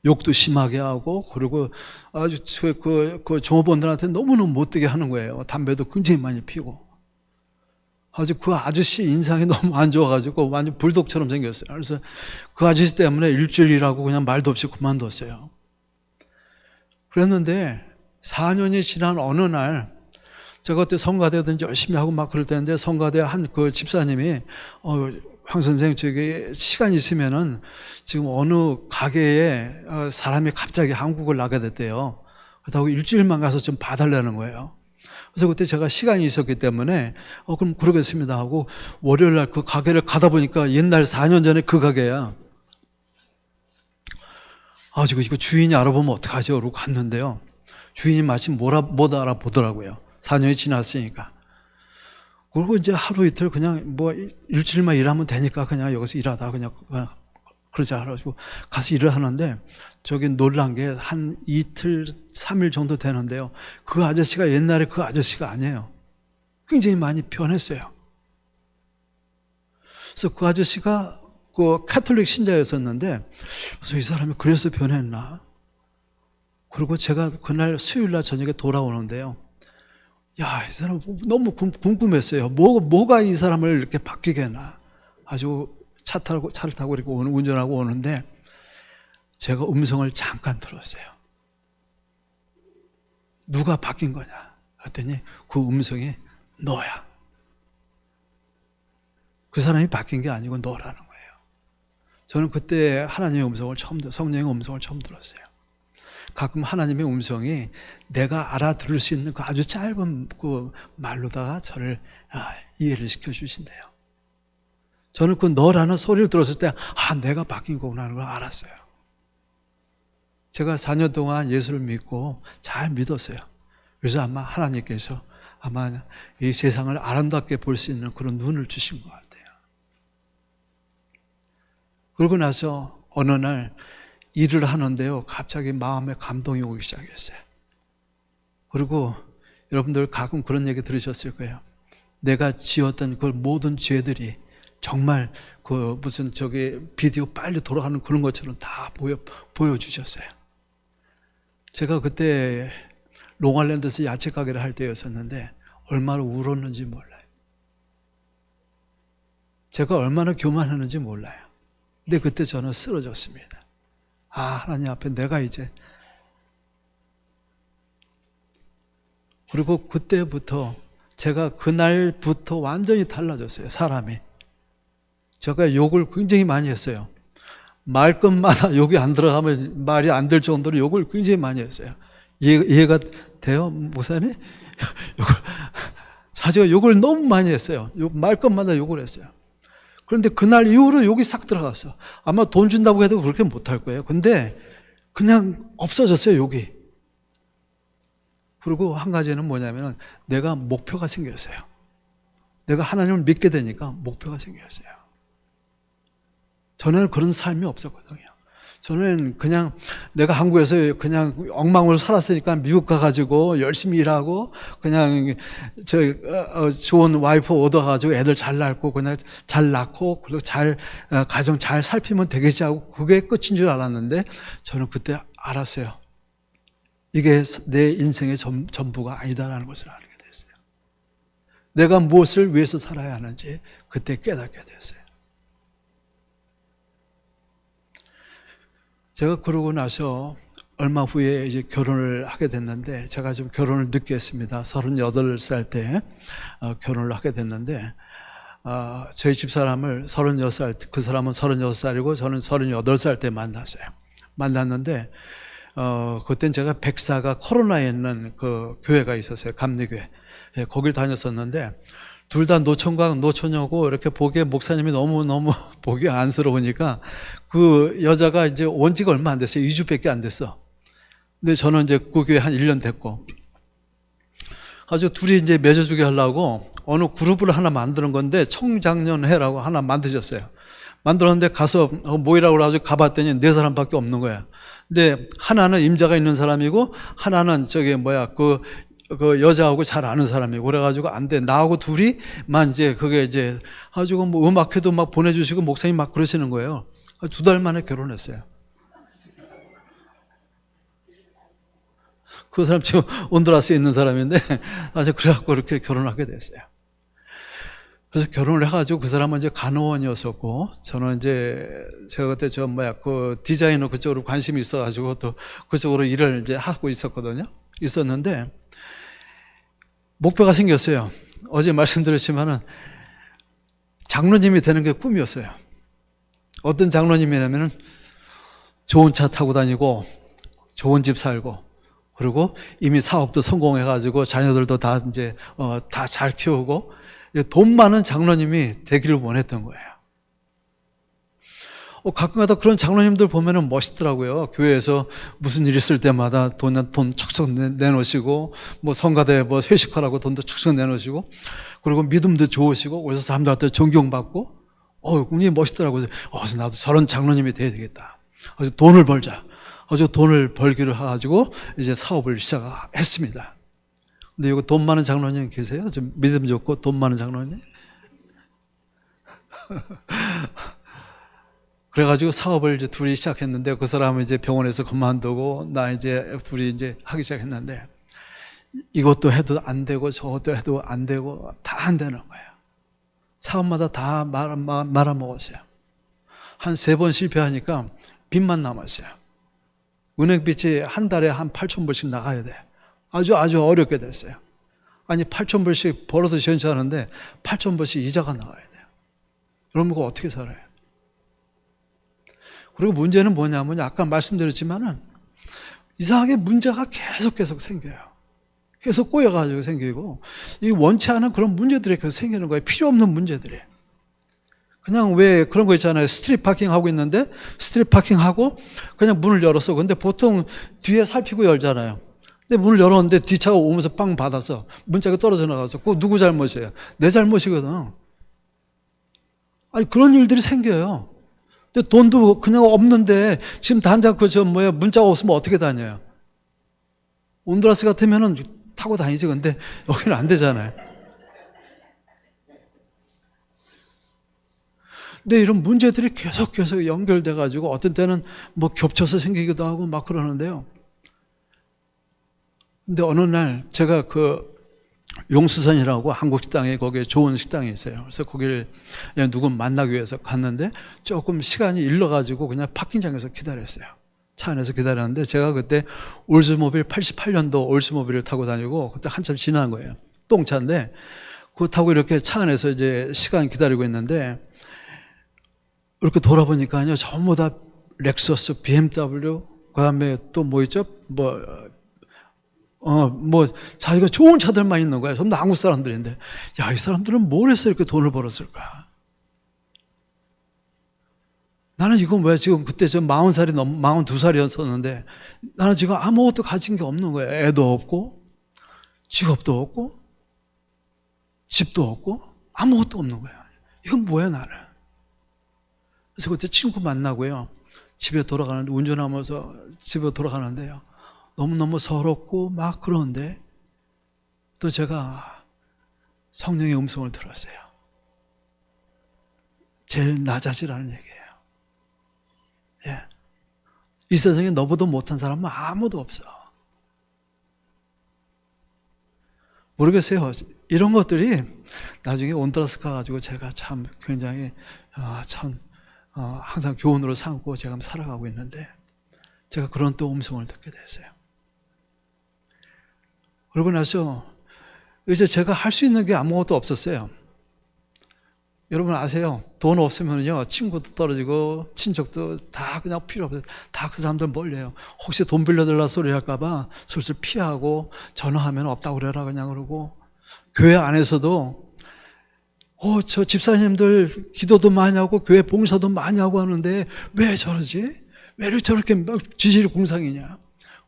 욕도 심하게 하고, 그리고 아주 그 종업원들한테 너무너무 못되게 하는 거예요. 담배도 굉장히 많이 피고. 아주 그 아저씨 인상이 너무 안 좋아가지고 완전 불독처럼 생겼어요. 그래서 그 아저씨 때문에 일주일 일하고 그냥 말도 없이 그만뒀어요. 그랬는데 4년이 지난 어느 날, 제가 그때 성가대도 열심히 하고 막 그럴 때인데, 성가대 한 그 집사님이 황 선생, 저기 시간 있으면은 지금 어느 가게에 사람이 갑자기 한국을 나게 됐대요. 그렇다고 일주일만 가서 좀 봐달라는 거예요. 그래서 그때 제가 시간이 있었기 때문에 그럼 그러겠습니다 하고 월요일 날 그 가게를 가다 보니까 옛날 4년 전에 그 가게야. 이거 주인이 알아보면 어떡하죠? 그러고 갔는데요. 주인이 마침 못 알아보더라고요. 4년이 지났으니까. 그리고 이제 하루 이틀 그냥 뭐 일주일만 일하면 되니까 그냥 여기서 일하다 그냥 그러자 그래가지고 가서 일을 하는데, 저기 놀란 게 한 이틀 3일 정도 되는데요, 그 아저씨가 옛날에 그 아저씨가 아니에요. 굉장히 많이 변했어요. 그래서 그 아저씨가 그 카톨릭 신자였었는데, 그래서 이 사람이 그래서 변했나. 그리고 제가 그날 수요일 날 저녁에 돌아오는데요, 이 사람 너무 궁금했어요. 뭐가 이 사람을 이렇게 바뀌게 했나. 아주 차를 타고 이렇게 운전하고 오는데 제가 음성을 잠깐 들었어요. 누가 바뀐 거냐 그랬더니 그 음성이 너야. 그 사람이 바뀐 게 아니고 너라는 거예요. 저는 그때 하나님의 음성을 성령의 음성을 처음 들었어요. 가끔 하나님의 음성이 내가 알아들을 수 있는 그 아주 짧은 그 말로다가 저를 이해를 시켜주신대요. 저는 그 너라는 소리를 들었을 때 내가 바뀐 거구나 하는 걸 알았어요. 제가 4년 동안 예수를 믿고 잘 믿었어요. 그래서 아마 하나님께서 아마 이 세상을 아름답게 볼 수 있는 그런 눈을 주신 것 같아요. 그러고 나서 어느 날 일을 하는데요, 갑자기 마음에 감동이 오기 시작했어요. 그리고 여러분들 가끔 그런 얘기 들으셨을 거예요. 내가 지었던 그 모든 죄들이 정말 그 무슨 저기 비디오 빨리 돌아가는 그런 것처럼 다 보여주셨어요. 제가 그때 롱아일랜드에서 야채 가게를 할 때였었는데 얼마나 울었는지 몰라요. 제가 얼마나 교만했는지 몰라요. 근데 그때 저는 쓰러졌습니다. 하나님 앞에 내가 이제. 그리고 그때부터 제가 그날부터 완전히 달라졌어요. 사람이. 제가 욕을 굉장히 많이 했어요. 말끝마다 욕이 안 들어가면 말이 안 될 정도로 욕을 굉장히 많이 했어요. 이해가 돼요, 목사님? 제가 욕을 너무 많이 했어요. 말끝마다 욕을 했어요. 그런데 그날 이후로 욕이 싹 들어갔어. 아마 돈 준다고 해도 그렇게 못할 거예요. 근데 그냥 없어졌어요, 욕이. 그리고 한 가지는 뭐냐면 내가 목표가 생겼어요. 내가 하나님을 믿게 되니까 목표가 생겼어요. 전에는 그런 삶이 없었거든요. 저는 그냥 내가 한국에서 그냥 엉망으로 살았으니까 미국 가가지고 열심히 일하고 그냥 좋은 와이프 얻어가지고 애들 잘 낳고 그냥 잘 낳고 그리고 가정 잘 살피면 되겠지 하고 그게 끝인 줄 알았는데 저는 그때 알았어요. 이게 내 인생의 전부가 아니다라는 것을 알게 됐어요. 내가 무엇을 위해서 살아야 하는지 그때 깨닫게 됐어요. 제가 그러고 나서 얼마 후에 이제 결혼을 하게 됐는데, 제가 좀 결혼을 늦게 했습니다. 38살 때 결혼을 하게 됐는데, 저희 집사람을 36살, 그 사람은 36살이고 저는 38살 때 만났어요. 만났는데, 그땐 제가 백사가 코로나에 있는 그 교회가 있었어요. 감리교회. 예, 거길 다녔었는데, 둘 다 노총각, 노처녀고 이렇게 보기에 목사님이 너무너무 보기 안쓰러우니까 그 여자가 이제 온 지가 얼마 안 됐어요. 2주밖에 안 됐어. 근데 저는 이제 그 교회 한 1년 됐고. 아주 둘이 이제 맺어주게 하려고 어느 그룹을 하나 만드는 건데 청장년회라고 하나 만드셨어요. 만들었는데 가서 모이라고 그래가지고 가봤더니 4사람밖에 없는 거야. 근데 하나는 임자가 있는 사람이고 하나는 그 여자하고 잘 아는 사람이고 그래가지고 안 돼. 나하고 둘이만 이제 그게 이제 가지고 뭐 음악회도 막 보내주시고 목사님 막 그러시는 거예요. 2달 만에 결혼했어요. 그 사람 지금 온두라스에 있는 사람인데 아주 그래갖고 그렇게 결혼하게 됐어요. 그래서 결혼을 해가지고 그 사람은 이제 간호원이었었고 저는 이제 제가 그때 그 디자이너 그쪽으로 관심이 있어가지고 또 그쪽으로 일을 이제 하고 있었는데 목표가 생겼어요. 어제 말씀드렸지만은 장로님이 되는 게 꿈이었어요. 어떤 장로님이냐면은 좋은 차 타고 다니고 좋은 집 살고 그리고 이미 사업도 성공해가지고 자녀들도 다 이제 다 잘 키우고 돈 많은 장로님이 되기를 원했던 거예요. 가끔가다 그런 장로님들 보면은 멋있더라고요. 교회에서 무슨 일 있을 때마다 돈 척척 내놓으시고, 뭐 성가대 뭐 회식하라고 돈도 척척 내놓으시고, 그리고 믿음도 좋으시고, 그래서 사람들한테 존경받고, 굉장히 멋있더라고요. 나도 저런 장로님이 돼야 되겠다. 아주 돈을 벌자. 아주 돈을 벌기를 해가지고 이제 사업을 시작했습니다. 근데 여기 돈 많은 장로님 계세요? 좀 믿음 좋고 돈 많은 장로님? 그래가지고 사업을 이제 둘이 시작했는데 그 사람은 이제 병원에서 그만두고 나 이제 둘이 이제 하기 시작했는데 이것도 해도 안 되고 저것도 해도 안 되고 다 안 되는 거예요. 사업마다 다 말아먹었어요. 한 3번 실패하니까 빚만 남았어요. 은행빚이 한 달에 한 8,000불씩 나가야 돼. 아주 어렵게 됐어요. 아니 8,000불씩 벌어도 괜찮은데 8,000불씩 이자가 나가야 돼요. 그러면 그거 어떻게 살아요? 그리고 문제는 뭐냐면 아까 말씀드렸지만은 이상하게 문제가 계속 생겨요. 계속 꼬여가지고 생기고 이 원치 않은 그런 문제들이 계속 생기는 거예요. 필요 없는 문제들이. 그냥 왜 그런 거 있잖아요. 스트릿 파킹 하고 있는데 스트릿 파킹 하고 그냥 문을 열었어. 근데 보통 뒤에 살피고 열잖아요. 근데 문을 열었는데 뒷차가 오면서 빵 받아서 문짝이 떨어져 나가서 그거 누구 잘못이에요? 내 잘못이거든. 아니 그런 일들이 생겨요. 근데 돈도 그냥 없는데 지금 단장 문자가 없으면 어떻게 다녀요? 온두라스 같으면은 타고 다니지. 근데 여기는 안 되잖아요. 근데 이런 문제들이 계속 연결돼 가지고 어떤 때는 뭐 겹쳐서 생기기도 하고 막 그러는데요. 근데 어느 날 제가 그 용수선이라고 한국 식당에 거기에 좋은 식당이 있어요. 그래서 거기를 누구 만나기 위해서 갔는데 조금 시간이 일러가지고 그냥 파킹장에서 기다렸어요. 차 안에서 기다렸는데 제가 그때 올즈모빌 88년도 올즈모빌을 타고 다니고 그때 한참 지난 거예요. 똥차인데 그거 타고 이렇게 차 안에서 이제 시간 기다리고 있는데 이렇게 돌아보니까요 전부 다 렉서스, BMW, 그다음에 또 뭐 있죠? 자기가 좋은 차들만 있는 거야. 전부 다 한국 사람들인데, 야, 이 사람들은 뭘 해서 이렇게 돈을 벌었을까? 나는 이건 왜 지금 그때 42살이었었는데, 나는 지금 아무것도 가진 게 없는 거야. 애도 없고, 직업도 없고, 집도 없고, 아무것도 없는 거야. 이건 뭐야, 나는? 그래서 그때 친구 만나고요. 집에 돌아가는데, 운전하면서 집에 돌아가는데요. 너무너무 서럽고 막 그러는데 또 제가 성령의 음성을 들었어요. 제일 낮아지라는 얘기예요. 예. 이 세상에 너보다 못한 사람은 아무도 없어. 모르겠어요. 이런 것들이 나중에 온두라스 가가지고 제가 참 굉장히 항상 교훈으로 삼고 제가 살아가고 있는데 제가 그런 또 음성을 듣게 됐어요. 그러고 나서 이제 제가 할 수 있는 게 아무것도 없었어요. 여러분 아세요? 돈 없으면요 친구도 떨어지고 친척도 다 그냥 필요 없어요. 다 그 사람들 멀려요. 혹시 돈 빌려달라 소리 할까봐 슬슬 피하고 전화하면 없다고 그래라 그냥 그러고 교회 안에서도 저 집사님들 기도도 많이 하고 교회 봉사도 많이 하고 하는데 왜 저러지? 왜 저렇게 지질이 공상이냐?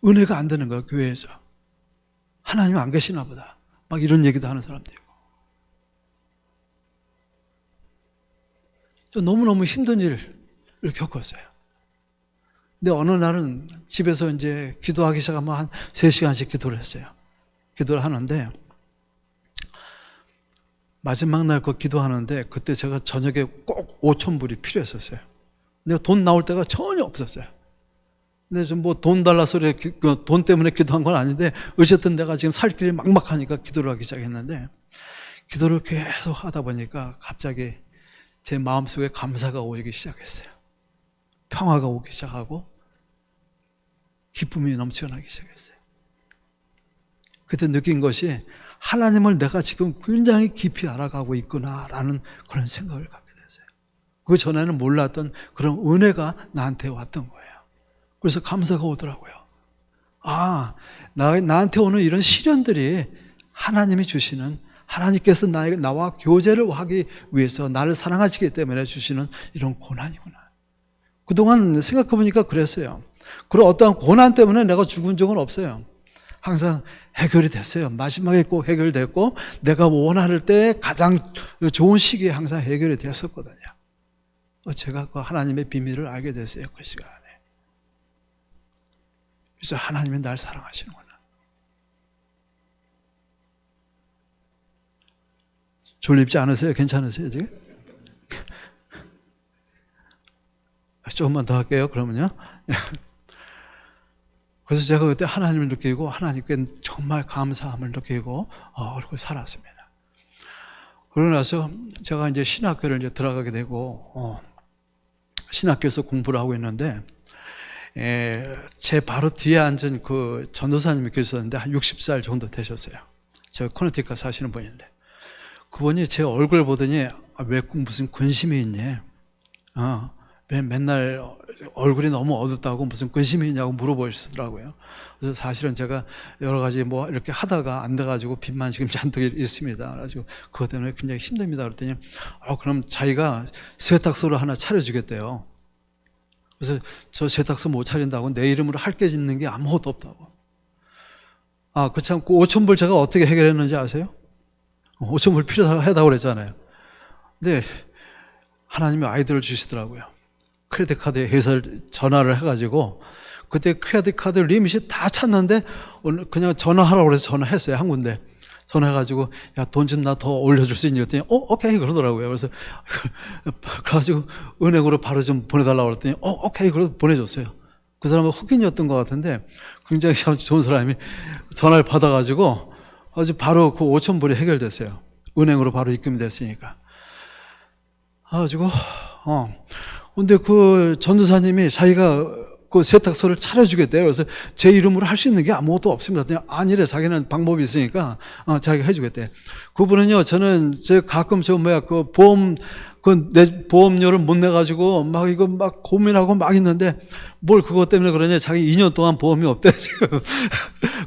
은혜가 안 되는 거야 교회에서. 하나님 안 계시나 보다. 막 이런 얘기도 하는 사람도 있고. 저 너무너무 힘든 일을 겪었어요. 근데 어느 날은 집에서 이제 기도하기 시작하면 한 3시간씩 기도를 했어요. 기도를 하는데 마지막 날 그 기도하는데 그때 제가 저녁에 꼭 5,000불이 필요했었어요. 근데 돈 나올 때가 전혀 없었어요. 근데 좀 뭐 돈 달라 소리, 돈 때문에 기도한 건 아닌데 어쨌든 내가 지금 살 길이 막막하니까 기도를 하기 시작했는데 기도를 계속 하다 보니까 갑자기 제 마음속에 감사가 오기 시작했어요. 평화가 오기 시작하고 기쁨이 넘쳐나기 시작했어요. 그때 느낀 것이 하나님을 내가 지금 굉장히 깊이 알아가고 있구나라는 그런 생각을 갖게 됐어요. 그 전에는 몰랐던 그런 은혜가 나한테 왔던 거예요. 그래서 감사가 오더라고요. 아, 나한테 오는 이런 시련들이 하나님이 주시는, 하나님께서 나와 교제를 하기 위해서 나를 사랑하시기 때문에 주시는 이런 고난이구나. 그동안 생각해보니까 그랬어요. 그런 어떠한 고난 때문에 내가 죽은 적은 없어요. 항상 해결이 됐어요. 마지막에 꼭 해결됐고 내가 원할 때 가장 좋은 시기에 항상 해결이 되었었거든요. 제가 그 하나님의 비밀을 알게 됐어요. 그 시간에. 그래서 하나님이 날 사랑하시는구나. 졸립지 않으세요? 괜찮으세요 지금? 조금만 더 할게요. 그러면요. 그래서 제가 그때 하나님을 느끼고 하나님께 정말 감사함을 느끼고 그렇게 살았습니다. 그러고 나서 제가 이제 신학교를 이제 들어가게 되고 신학교에서 공부를 하고 있는데 제 바로 뒤에 앉은 그 전도사님이 계셨는데 한 60살 정도 되셨어요. 저 코네티컷 사시는 분인데 그분이 제 얼굴 보더니 왜 무슨 근심이 있니? 맨날 얼굴이 너무 어둡다고 무슨 근심이 있냐고 물어보시더라고요. 그래서 사실은 제가 여러 가지 뭐 이렇게 하다가 안 돼가지고 빚만 지금 잔뜩 있습니다. 그래가지고 그것 때문에 굉장히 힘듭니다. 그랬더니 그럼 자기가 세탁소를 하나 차려주겠대요. 그래서 저 세탁소 못 차린다고 내 이름으로 할 게 있는 게 아무것도 없다고. 그 참, 그 5,000불 제가 어떻게 해결했는지 아세요? 5,000불 필요하다고 그랬잖아요. 근데 하나님이 아이디어를 주시더라고요. 크레딧 카드 회사를 전화를 해가지고 그때 크레딧 카드 리밋이 다 찼는데 오늘 그냥 전화하라고 그래서 전화했어요. 한 군데. 전화해가지고 야, 돈 좀 나 더 올려줄 수 있니? 그랬더니 오케이 그러더라고요. 그래서 그래가지고 은행으로 바로 좀 보내달라고 그랬더니 오케이 그래서 보내줬어요. 그 사람은 흑인이었던 것 같은데 굉장히 참 좋은 사람이 전화를 받아가지고 아주 바로 그 5,000불이 해결됐어요. 은행으로 바로 입금이 됐으니까. 그래가지고 근데 그 전도사님이 자기가 그 세탁소를 차려주겠대요. 그래서 제 이름으로 할 수 있는 게 아무것도 없습니다. 아니래. 자기는 방법이 있으니까 자기가 해주겠대. 그분은요, 저는 가끔 그 보험료를 못 내가지고 막 이거 막 고민하고 막 있는데 뭘 그것 때문에 그러냐. 자기 2년 동안 보험이 없대, 지금.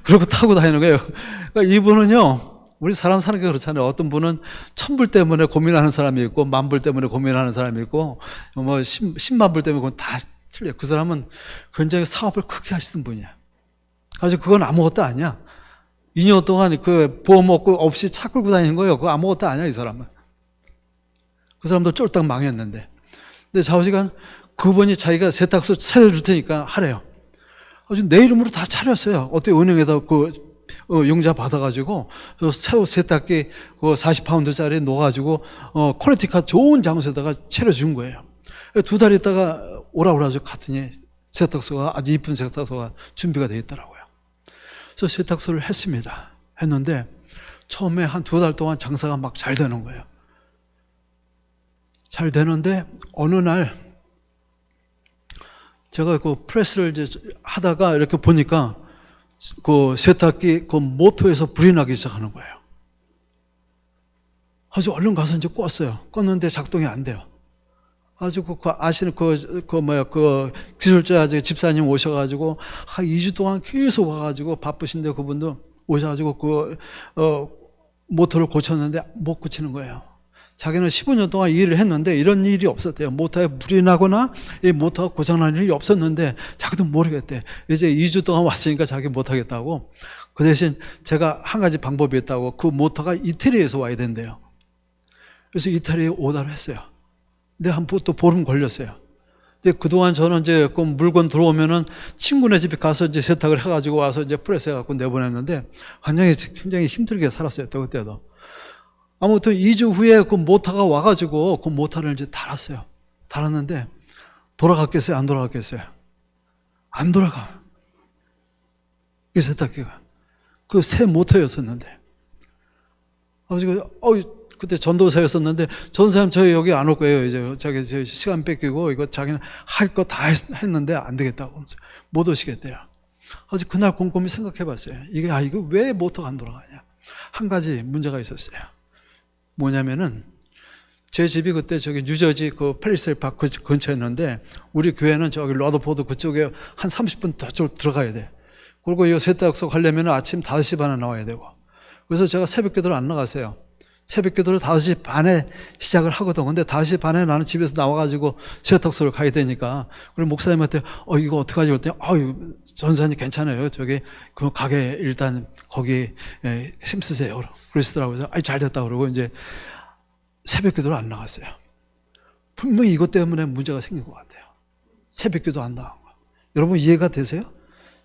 그러고 타고 다니는 거예요. 그러니까 이분은요, 우리 사람 사는 게 그렇잖아요. 어떤 분은 1,000불 때문에 고민하는 사람이 있고, 10,000불 때문에 고민하는 사람이 있고, 뭐 10만 불 때문에 그건 다 틀려. 그 사람은 굉장히 사업을 크게 하시는 분이야. 그래서 그건 아무것도 아니야. 2년 동안 그 보험 없이 차 끌고 다니는 거예요. 그거 아무것도 아니야, 이 사람은. 그 사람도 쫄딱 망했는데. 근데 좌우지간 그분이 자기가 세탁소 차려줄 테니까 하래요. 아주 내 이름으로 다 차렸어요. 어떻게 은행에다 용자 받아가지고 새우 세탁기 40파운드짜리 넣어가지고 퀄리티가 좋은 장소에다가 차려준 거예요. 2달 있다가 오라고 그래가지고 갔더니 세탁소가 아주 이쁜 세탁소가 준비가 되어 있더라고요. 그래서 세탁소를 했는데 처음에 한 2달 동안 장사가 막 잘 되는 거예요. 잘 되는데 어느 날 제가 그 프레스를 이제 하다가 이렇게 보니까 그 세탁기 그 모터에서 불이 나기 시작하는 거예요. 아주 얼른 가서 이제 껐어요. 껐는데 작동이 안 돼요. 아주 아시는 그 기술자 집사님 오셔가지고 한 2주 동안 계속 와가지고 바쁘신데 그분도 오셔가지고 모터를 고쳤는데 못 고치는 거예요. 자기는 15년 동안 일을 했는데 이런 일이 없었대요. 모터에 불이 나거나 이 모터가 고장난 일이 없었는데 자기도 모르겠대. 이제 2주 동안 왔으니까 자기 못하겠다고. 그 대신 제가 한 가지 방법이 있다고. 그 모터가 이태리에서 와야 된대요. 그래서 이태리에 오다를 했어요. 근데 한 번 또 보름 걸렸어요. 근데 그동안 저는 이제 그 물건 들어오면은 친구네 집에 가서 이제 세탁을 해가지고 와서 이제 프레스 해갖고 내보냈는데 굉장히 힘들게 살았어요. 또 그때도. 아무튼 2주 후에 그 모터가 와가지고 그 모터를 이제 달았어요. 달았는데 돌아갔겠어요? 안 돌아갔겠어요? 안 돌아가. 이 세탁기가. 그 새 모터였었는데. 아버지가, 그때 전도사였었는데, 전도사님 저희 여기 안 올 거예요. 이제 자기 시간 뺏기고, 이거 자기는 할 거 다 했는데 안 되겠다고. 못 오시겠대요. 아버지 그날 곰곰이 생각해 봤어요. 이거 왜 모터가 안 돌아가냐. 한 가지 문제가 있었어요. 뭐냐면은, 제 집이 그때 저기 뉴저지 그 팰리세이 파크 근처였는데, 우리 교회는 저기 러더포드 그쪽에 한 30분 저쪽으로 들어가야 돼. 그리고 이 세탁소 가려면 아침 5시 반에 나와야 되고. 그래서 제가 새벽 기도를 안 나갔어요. 새벽 기도를 5시 반에 시작을 하거든. 근데 5시 반에 나는 집에서 나와가지고 세탁소를 가야 되니까. 그리고 목사님한테, 이거 어떡하지? 그랬더니, 전사님 괜찮아요. 저기, 그 가게 일단 거기 힘쓰세요. 그러시더라고요. 잘 됐다. 그러고 이제 새벽 기도를 안 나갔어요. 분명히 이것 때문에 문제가 생긴 것 같아요. 새벽 기도 안 나간 거. 여러분 이해가 되세요?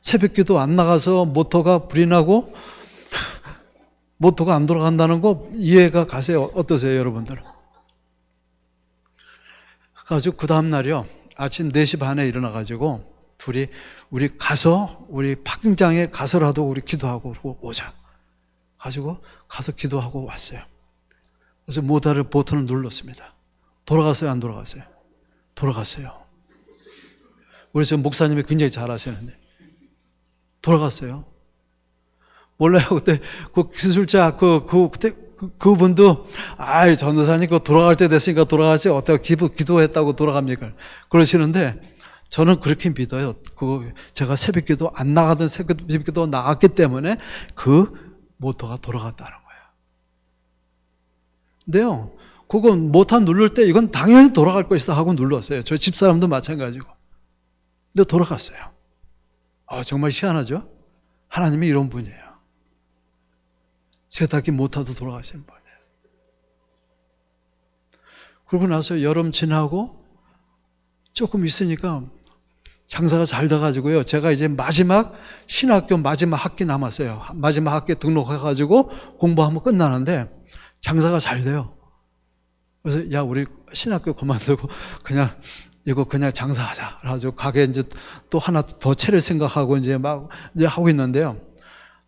새벽 기도 안 나가서 모터가 불이 나고 모터가 안 돌아간다는 거 이해가 가세요? 어떠세요, 여러분들? 그래가지고 그 다음날이요. 아침 4시 반에 일어나가지고 둘이 우리 파킹장에 가서라도 우리 기도하고 그러고 오자. 가지고 가서 기도하고 왔어요. 그래서 버튼을 눌렀습니다. 돌아갔어요, 안 돌아갔어요? 돌아갔어요. 우리 저 목사님이 굉장히 잘 하시는데 돌아갔어요. 몰라요. 그때 그 기술자 그때 그분도 전도사님 그 돌아갈 때 됐으니까 돌아가지 어떻게 기도했다고 돌아갑니까? 그러시는데 저는 그렇게 믿어요. 제가 새벽기도 안 나가던 새벽기도 나갔기 때문에 그 모터가 돌아갔다는 거예요. 근데요, 그건 모터 누를 때 이건 당연히 돌아갈 것이다 하고 눌렀어요. 저 집사람도 마찬가지고. 근데 돌아갔어요. 정말 희한하죠? 하나님이 이런 분이에요. 세탁기 모터도 돌아가시는 분이에요. 그러고 나서 여름 지나고 조금 있으니까 장사가 잘 돼가지고요. 제가 이제 신학교 마지막 학기 남았어요. 마지막 학기 등록해가지고 공부하면 끝나는데 장사가 잘 돼요. 그래서 야, 우리 신학교 그만두고 이거 그냥 장사하자. 그래가지고 가게 이제 또 하나 더 차릴 생각하고 이제 하고 있는데요.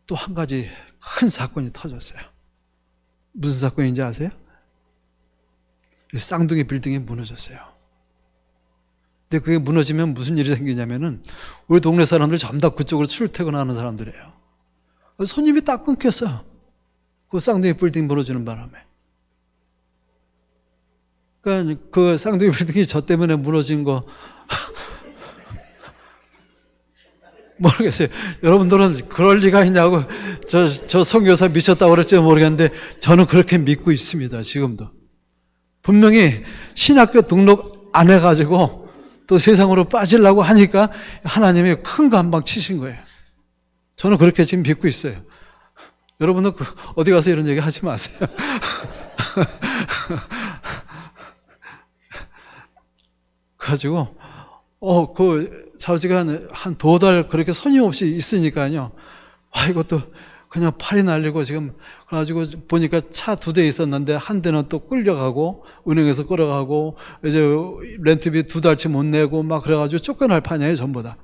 또 한 가지 큰 사건이 터졌어요. 무슨 사건인지 아세요? 쌍둥이 빌딩이 무너졌어요. 근데 그게 무너지면 무슨 일이 생기냐면은 우리 동네 사람들이 전부 다 그쪽으로 출퇴근하는 사람들이에요. 손님이 딱 끊겼어. 그 쌍둥이 빌딩 무너지는 바람에. 그러니까 그 쌍둥이 빌딩이 저 때문에 무너진 거 모르겠어요. 여러분들은 그럴 리가 있냐고 저 선교사 미쳤다고 그럴지 모르겠는데 저는 그렇게 믿고 있습니다. 지금도. 분명히 신학교 등록 안 해가지고 또 세상으로 빠지려고 하니까 하나님이 큰 거 한 방 치신 거예요. 저는 그렇게 지금 믿고 있어요. 여러분은 어디 가서 이런 얘기 하지 마세요. 가지고 자우지가 한 2달 그렇게 손이 없이 있으니까요. 이것도 그냥 팔이 날리고 지금 그래가지고 보니까 차 2대 있었는데 한 대는 또 끌려가고 은행에서 끌어가고 이제 렌트비 2달치 못 내고 막 그래가지고 쫓겨날 판이에요, 전부 다.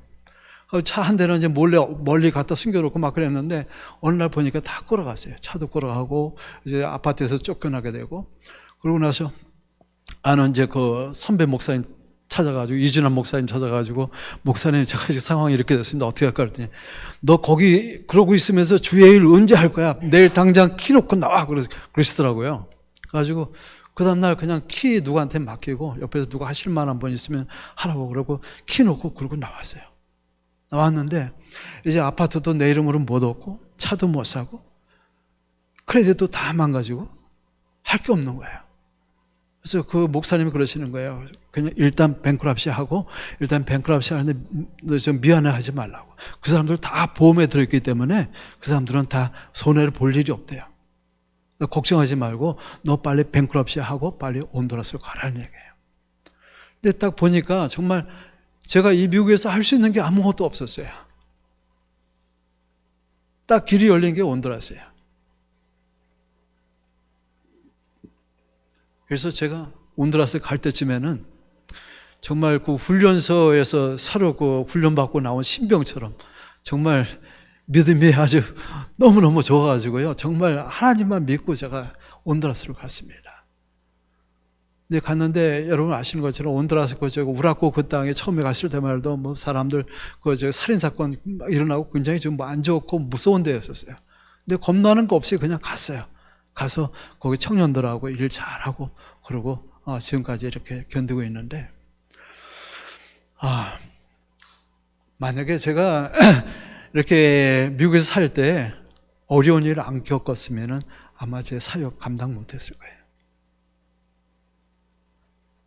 차 한 대는 이제 멀리 갖다 숨겨놓고 막 그랬는데 어느 날 보니까 다 끌어갔어요. 차도 끌어가고 이제 아파트에서 쫓겨나게 되고 그러고 나서 아는 이제 그 선배 목사님 찾아가지고 이준환 목사님 찾아가지고 목사님 제가 지금 상황이 이렇게 됐습니다. 어떻게 할까 그랬더니 너 거기 그러고 있으면서 주의 일 언제 할 거야? 내일 당장 키 놓고 나와 그러시더라고요. 그래가지고 그 다음날 그냥 키 누구한테 맡기고 옆에서 누가 하실 만한 분 있으면 하라고 그러고 키 놓고 그러고 나왔어요. 나왔는데 이제 아파트도 내 이름으로 못 얻고 차도 못 사고 크레딧도 다 망가지고 할 게 없는 거예요. 그래서 그 목사님이 그러시는 거예요. 그냥 일단 뱅크럽시 하고 일단 뱅크럽시 하는데 너 좀 미안해 하지 말라고. 그 사람들 다 보험에 들어있기 때문에 그 사람들은 다 손해를 볼 일이 없대요. 너 걱정하지 말고 너 빨리 뱅크럽시 하고 빨리 온두라스로 가라는 얘기예요. 근데 딱 보니까 정말 제가 이 미국에서 할 수 있는 게 아무것도 없었어요. 딱 길이 열린 게 온두라스예요. 그래서 제가 온두라스 갈 때쯤에는 정말 그 훈련소에서 새로 그 훈련받고 나온 신병처럼 정말 믿음이 아주 너무너무 좋아가지고요. 정말 하나님만 믿고 제가 온두라스로 갔습니다. 근데 갔는데 여러분 아시는 것처럼 온두라스 그 우라코 그 땅에 처음에 갔을 때만 해도 뭐 사람들 그 살인사건 막 일어나고 굉장히 좀 안 좋고 무서운 데였었어요. 근데 겁나는 거 없이 그냥 갔어요. 가서 거기 청년들하고 일 잘하고 그러고 지금까지 이렇게 견디고 있는데 만약에 제가 이렇게 미국에서 살 때 어려운 일을 안 겪었으면 아마 제 사역 감당 못했을 거예요.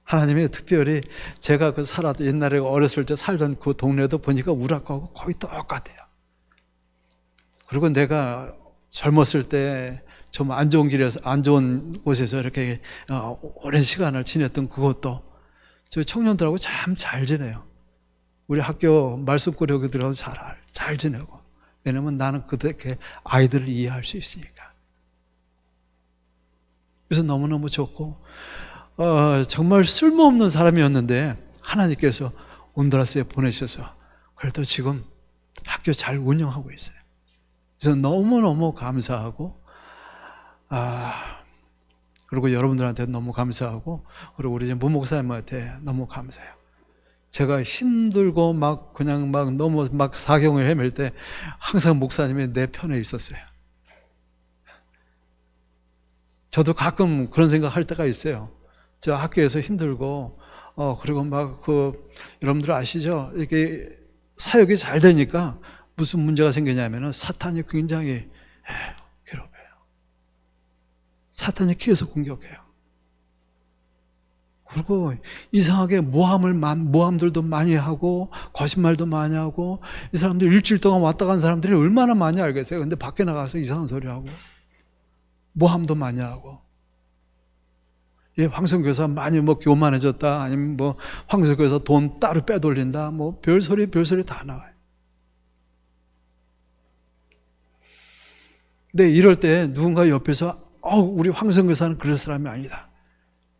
하나님이 특별히 제가 그 옛날에 어렸을 때 살던 그 동네도 보니까 우라카하고 거의 똑같아요. 그리고 내가 젊었을 때 좀 안 좋은 곳에서 이렇게 오랜 시간을 지냈던 그것도 저 청년들하고 참 잘 지내요. 우리 학교 말씀꾸러기 들어가서 잘 지내고. 왜냐면 나는 그렇게 아이들을 이해할 수 있으니까. 그래서 너무너무 좋고, 정말 쓸모없는 사람이었는데 하나님께서 온두라스에 보내셔서 그래도 지금 학교 잘 운영하고 있어요. 그래서 너무너무 감사하고, 그리고 여러분들한테 너무 감사하고, 그리고 우리 문 목사님한테 너무 감사해요. 제가 힘들고 그냥 너무 사경을 헤맬 때 항상 목사님이 내 편에 있었어요. 저도 가끔 그런 생각할 때가 있어요. 저 학교에서 힘들고, 그리고 여러분들 아시죠? 이게 사역이 잘 되니까 무슨 문제가 생기냐면은 사탄이 굉장히 괴롭혀요. 사탄이 계속 공격해요. 그리고 이상하게 모함들도 많이 하고 거짓말도 많이 하고 이 사람들 일주일 동안 왔다 간 사람들이 얼마나 많이 알겠어요. 근데 밖에 나가서 이상한 소리 하고 모함도 많이 하고 황성교사 많이 교만해졌다 아니면 황성교사 돈 따로 빼돌린다 별소리 다 나와요. 근데 이럴 때 누군가 옆에서 우리 황성교사는 그럴 사람이 아니다.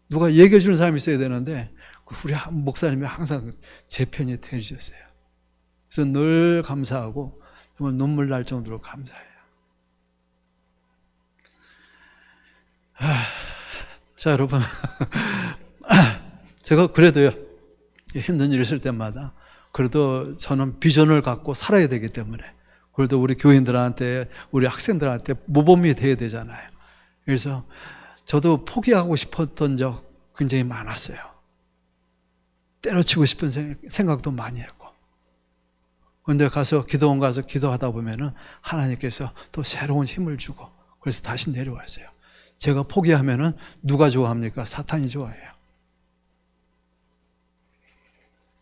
누가 얘기해 주는 사람이 있어야 되는데 우리 목사님이 항상 제 편이 되어주셨어요. 그래서 늘 감사하고 정말 눈물 날 정도로 감사해요. 자, 여러분. 제가 그래도요, 힘든 일 있을 때마다 그래도 저는 비전을 갖고 살아야 되기 때문에 그래도 우리 교인들한테, 우리 학생들한테 모범이 돼야 되잖아요. 그래서 저도 포기하고 싶었던 적 굉장히 많았어요. 때려치고 싶은 생각도 많이 했고. 그런데 기도원 가서 기도하다 보면은 하나님께서 또 새로운 힘을 주고 그래서 다시 내려왔어요. 제가 포기하면은 누가 좋아합니까? 사탄이 좋아해요.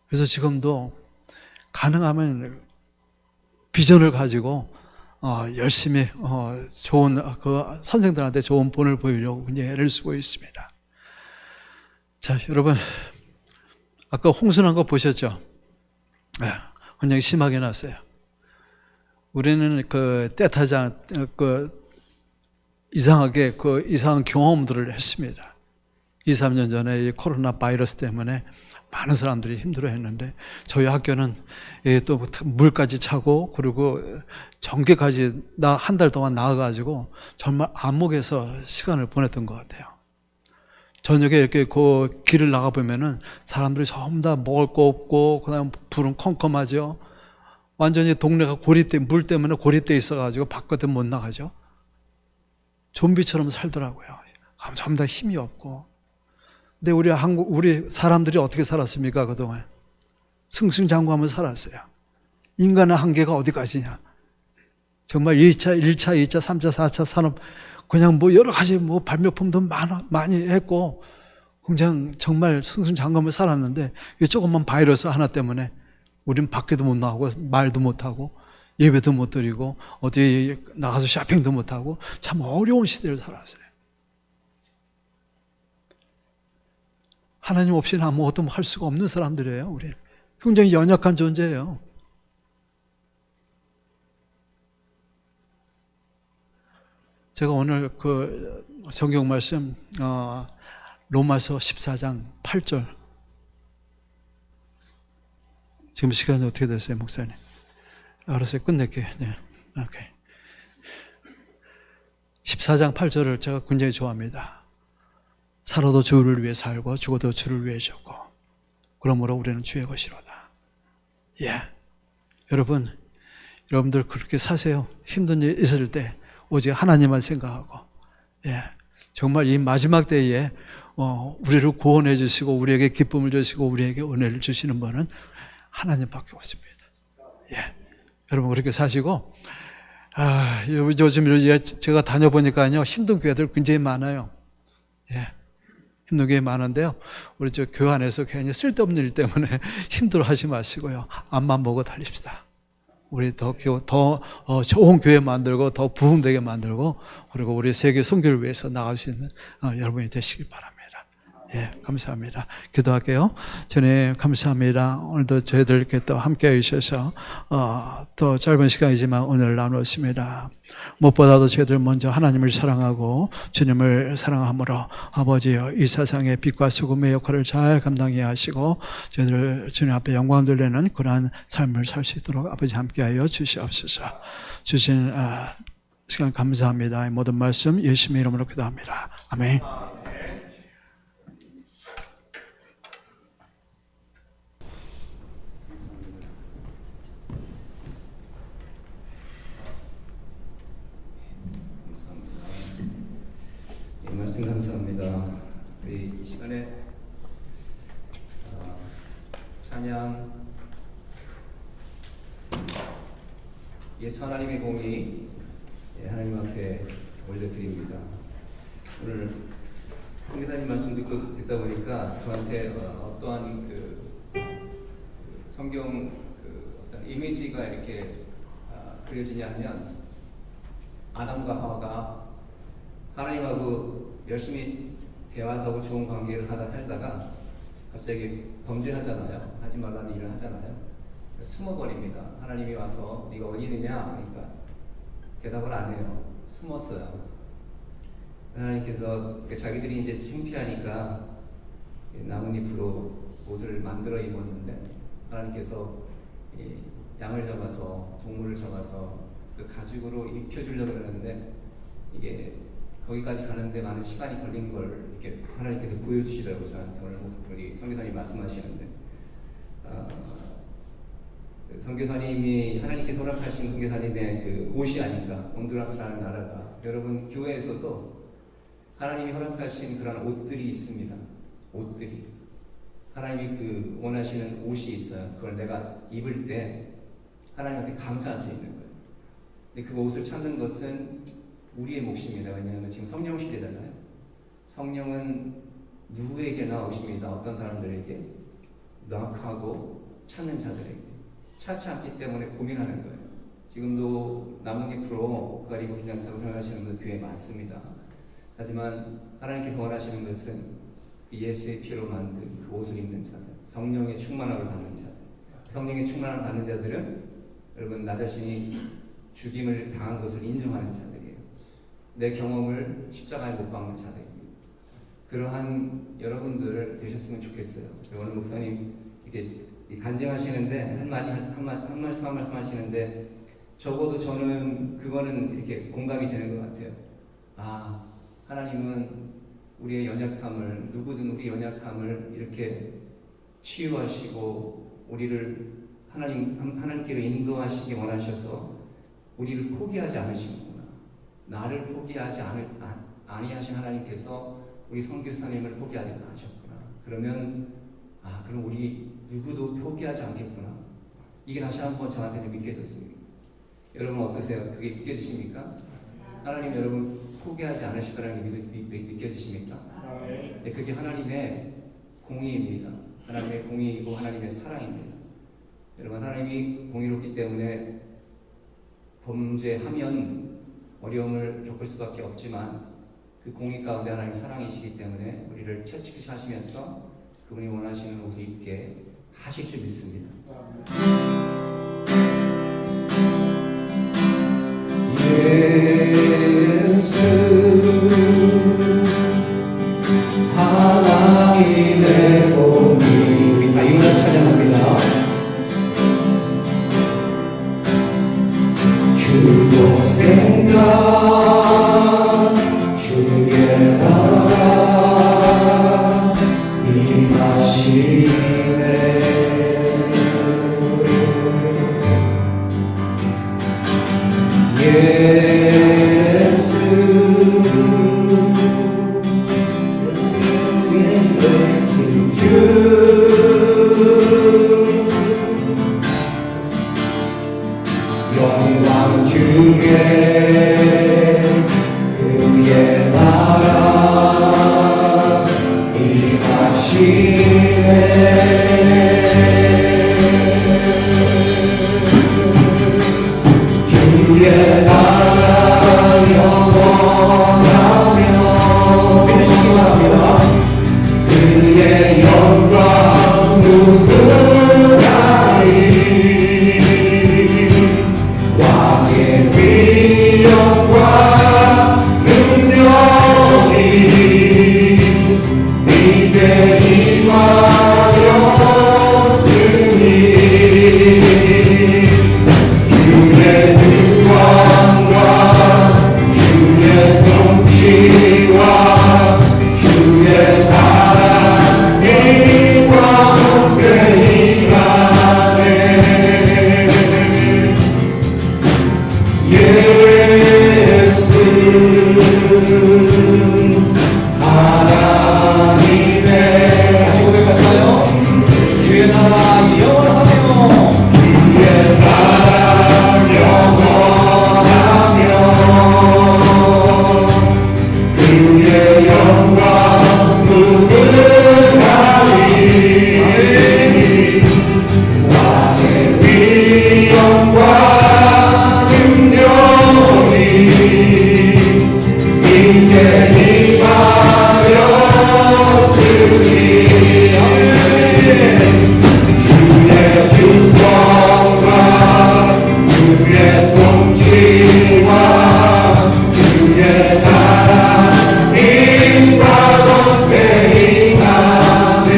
그래서 지금도 가능하면 비전을 가지고 열심히 좋은 선생들한테 좋은 본을 보이려고 애를 쓰고 있습니다. 자, 여러분 아까 홍수난 거 보셨죠? 굉장히 심하게 났어요. 우리는 때타지 이상하게 이상한 경험들을 했습니다. 2, 3년 전에 이 코로나 바이러스 때문에 많은 사람들이 힘들어했는데 저희 학교는 또 물까지 차고 그리고 전기까지 한 달 동안 나와가지고 정말 암흑에서 시간을 보냈던 것 같아요. 저녁에 이렇게 길을 나가보면은 사람들이 전부 다 먹을 거 없고 그다음 불은 컴컴하죠. 완전히 동네가 물 때문에 고립돼 있어가지고 바깥에 못 나가죠. 좀비처럼 살더라고요. 전부 다 힘이 없고. 근데 우리 사람들이 어떻게 살았습니까? 그동안 승승장구하면서 살았어요. 인간의 한계가 어디까지냐? 정말 1차, 2차, 3차, 4차 산업 그냥 여러 가지 발명품도 많이 했고 그냥 정말 승승장구하면서 살았는데 이 조그만 바이러스 하나 때문에 우린 밖에도 못 나가고 말도 못 하고 예배도 못 드리고 어디 나가서 쇼핑도 못 하고 참 어려운 시대를 살았어요. 하나님 없이는 아무것도 할 수가 없는 사람들이에요. 우리 굉장히 연약한 존재예요. 제가 오늘 그 성경 말씀 로마서 14장 8절. 지금 시간이 어떻게 됐어요, 목사님? 알았어요, 끝낼게요. 네. 오케이. 14장 8절을 제가 굉장히 좋아합니다. 살아도 주를 위해 살고 죽어도 주를 위해 죽고 그러므로 우리는 주의 것이로다. 예, 여러분들 그렇게 사세요. 힘든 일 있을 때 오직 하나님만 생각하고, 예, 정말 이 마지막 때에 우리를 구원해 주시고 우리에게 기쁨을 주시고 우리에게 은혜를 주시는 분은 하나님밖에 없습니다. 예, 여러분 그렇게 사시고, 요즘 제가 다녀보니까요 힘든 교회들 굉장히 많아요. 예, 힘든 교회 많은데요, 우리 저 교회 안에서 괜히 쓸데없는 일 때문에 힘들어하지 마시고요, 앞만 보고 달립시다. 우리 더 좋은 교회 만들고 더 부흥되게 만들고, 그리고 우리 세계 선교를 위해서 나갈 수 있는 여러분이 되시길 바랍니다. 예, 감사합니다. 기도할게요. 주님 감사합니다. 오늘도 저희들께 또 함께 해주셔서 또 짧은 시간이지만 오늘 나누었습니다. 무엇보다도 저희들 먼저 하나님을 사랑하고 주님을 사랑함으로 아버지여 이 세상의 빛과 소금의 역할을 잘 감당해야 하시고 저희들 주님 앞에 영광 돌리는 그러한 삶을 살 수 있도록 아버지 함께하여 주시옵소서. 주신 시간 감사합니다. 이 모든 말씀 예수님의 이름으로 기도합니다. 아멘. 말씀 감사합니다. 우리 이 시간에 찬양 예수 하나님의 공의 하나님 앞에 올려드립니다. 오늘 홍기사님 말씀 듣다 보니까 저한테 어떠한 성경 어떤 이미지가 이렇게 그려지냐 하면, 아담과 하와가 하나님하고 열심히 대화하고 좋은 관계를 하다 살다가 갑자기 범죄하잖아요. 하지 말라는 일을 하잖아요. 숨어버립니다. 하나님이 와서 네가 어디 있느냐 그러니까 대답을 안 해요. 숨었어요. 하나님께서 자기들이 이제 창피하니까 나뭇잎으로 옷을 만들어 입었는데, 하나님께서 양을 잡아서 동물을 잡아서 그 가죽으로 입혀주려고 그러는데 이게 거기까지 가는데 많은 시간이 걸린 걸 이렇게 하나님께서 보여주시더라고요. 저한테 오늘 우리 선교사님 말씀하시는데, 선교사님이 하나님께서 허락하신 선교사님의 그 옷이 아닌가, 온두라스라는 나라가, 여러분 교회에서도 하나님이 허락하신 그런 옷들이 있습니다. 옷들이 하나님이 원하시는 옷이 있어요. 그걸 내가 입을 때 하나님한테 감사할 수 있는 거예요. 근데 그 옷을 찾는 것은 우리의 몫입니다. 왜냐하면 지금 성령 시대잖아요. 성령은 누구에게나 오십니다. 어떤 사람들에게, 낙하고 찾는 자들에게. 찾지 않기 때문에 고민하는 거예요. 지금도 나뭇잎으로 옷 가리고 귀찮다고 생각하시는 분 교회에 많습니다. 하지만 하나님께서 원하시는 것은 예수의 피로 만든 그 옷을 입는 자들, 성령의 충만함을 받는 자들. 성령의 충만함을 받는 자들은 여러분 나 자신이 죽임을 당한 것을 인정하는 자들이에요. 내 경험을 십자가에 못 박는 자들입니다. 그러한 여러분들 되셨으면 좋겠어요. 오늘 목사님 이렇게 간증하시는데 한 말씀 하시는데 적어도 저는 그거는 이렇게 공감이 되는 것 같아요. 하나님은 우리의 연약함을, 누구든 우리 연약함을 이렇게 치유하시고 우리를 하나님께로 인도하시기 원하셔서 우리를 포기하지 않으시는구나. 나를 포기하지 아니하신 하나님께서 우리 선교사님을 포기하지 않으셨구나. 그러면 그럼 우리 누구도 포기하지 않겠구나. 이게 다시 한번 저한테는 믿겨졌습니다. 여러분 어떠세요? 그게 믿겨지십니까? 하나님 여러분 포기하지 않으실 거라는 게 믿겨지십니까? 네, 그게 하나님의 공의입니다. 하나님의 공의이고 하나님의 사랑입니다. 여러분 하나님이 공의롭기 때문에 범죄하면 어려움을 겪을 수밖에 없지만 그 공의 가운데 하나님의 사랑이시기 때문에 우리를 채찍하시면서 그분이 원하시는 옷을 입게 하실 줄 믿습니다. 예수 하나님의 공의, 우리 다 이름을 찬양합니다. 주 동생자 주의 나라 임하시네. 예수 주 영광 주게 그의 나라 임하시네. 주의 나라 영원하며 믿으시기 바랍니다. 그의 영광 누구나리 왕의 위엄과 능력이 이제 임하였으니 주의 주권과 주의 통치와 주의 나라 힘과 권세임하네. 예수 하나님의 다시 고백할까요? 주의 나라 영원하며 주의 나라 영원하며 그의 영광 누구나리 왕의 위엄과 능력이 이제 임하였으니 주의 주권과 주의 통치와 주의 나라 힘과 권세 임하네.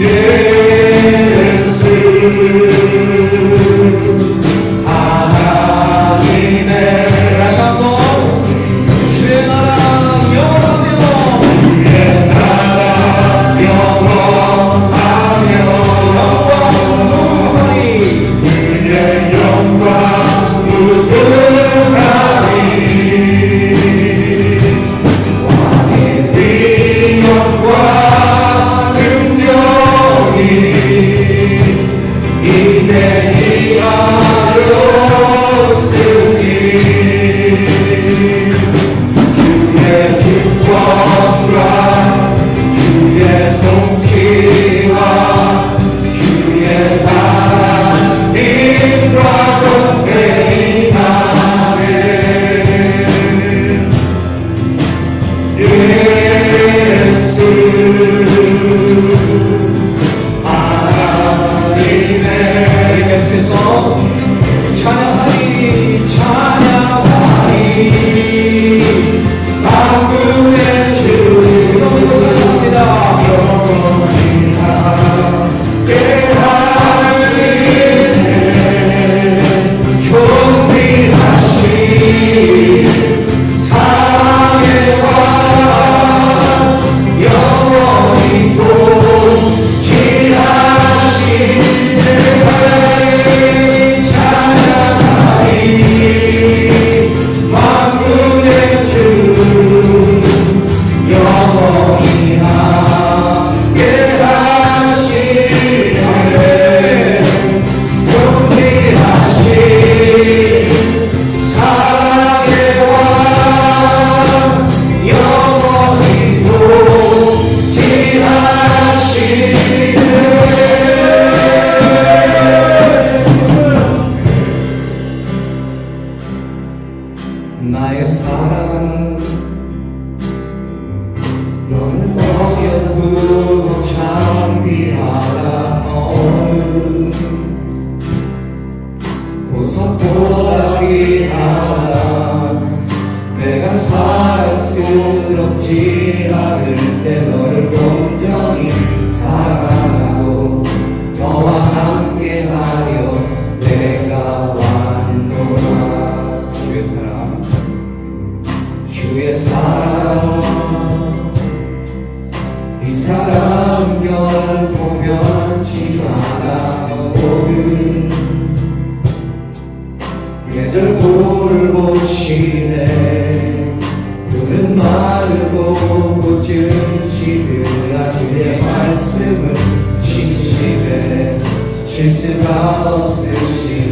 예수 하나님의 다시 한번 주의 나라 영원하며 주의 나라 영원하며 영광 누구나리 그의 영광 누구나리 왕의 위엄과 능력이 이제 임하였으니 주의 주권과 주의 통치와 주의 나라 힘과 권세 임하네. 예수 하나님의 곁에서 찬양하리 찬양하리 만군의 주 영원히 찬양합니다. 영원히 함께 하시네. 존귀하신 사랑의 왕 영원히 통치하시네. 찬양하리 만군의 주 영원히 함께 하시네. 존귀하신 사랑의 왕 영원히 통치하시네. 나의 사랑은 보석보다 귀하다. 내가 사랑스럽지 않을 때 너를 온전히 사랑하고 너와 함께하려 내가 왔노라. 주의 사랑, 주의 사랑, 이 사랑 결코 변치 않아오는 계절 돌을 보시네. 푸른 마르고 꽃은 시들라. 주의 말씀은 진실해 실수가 없으시네.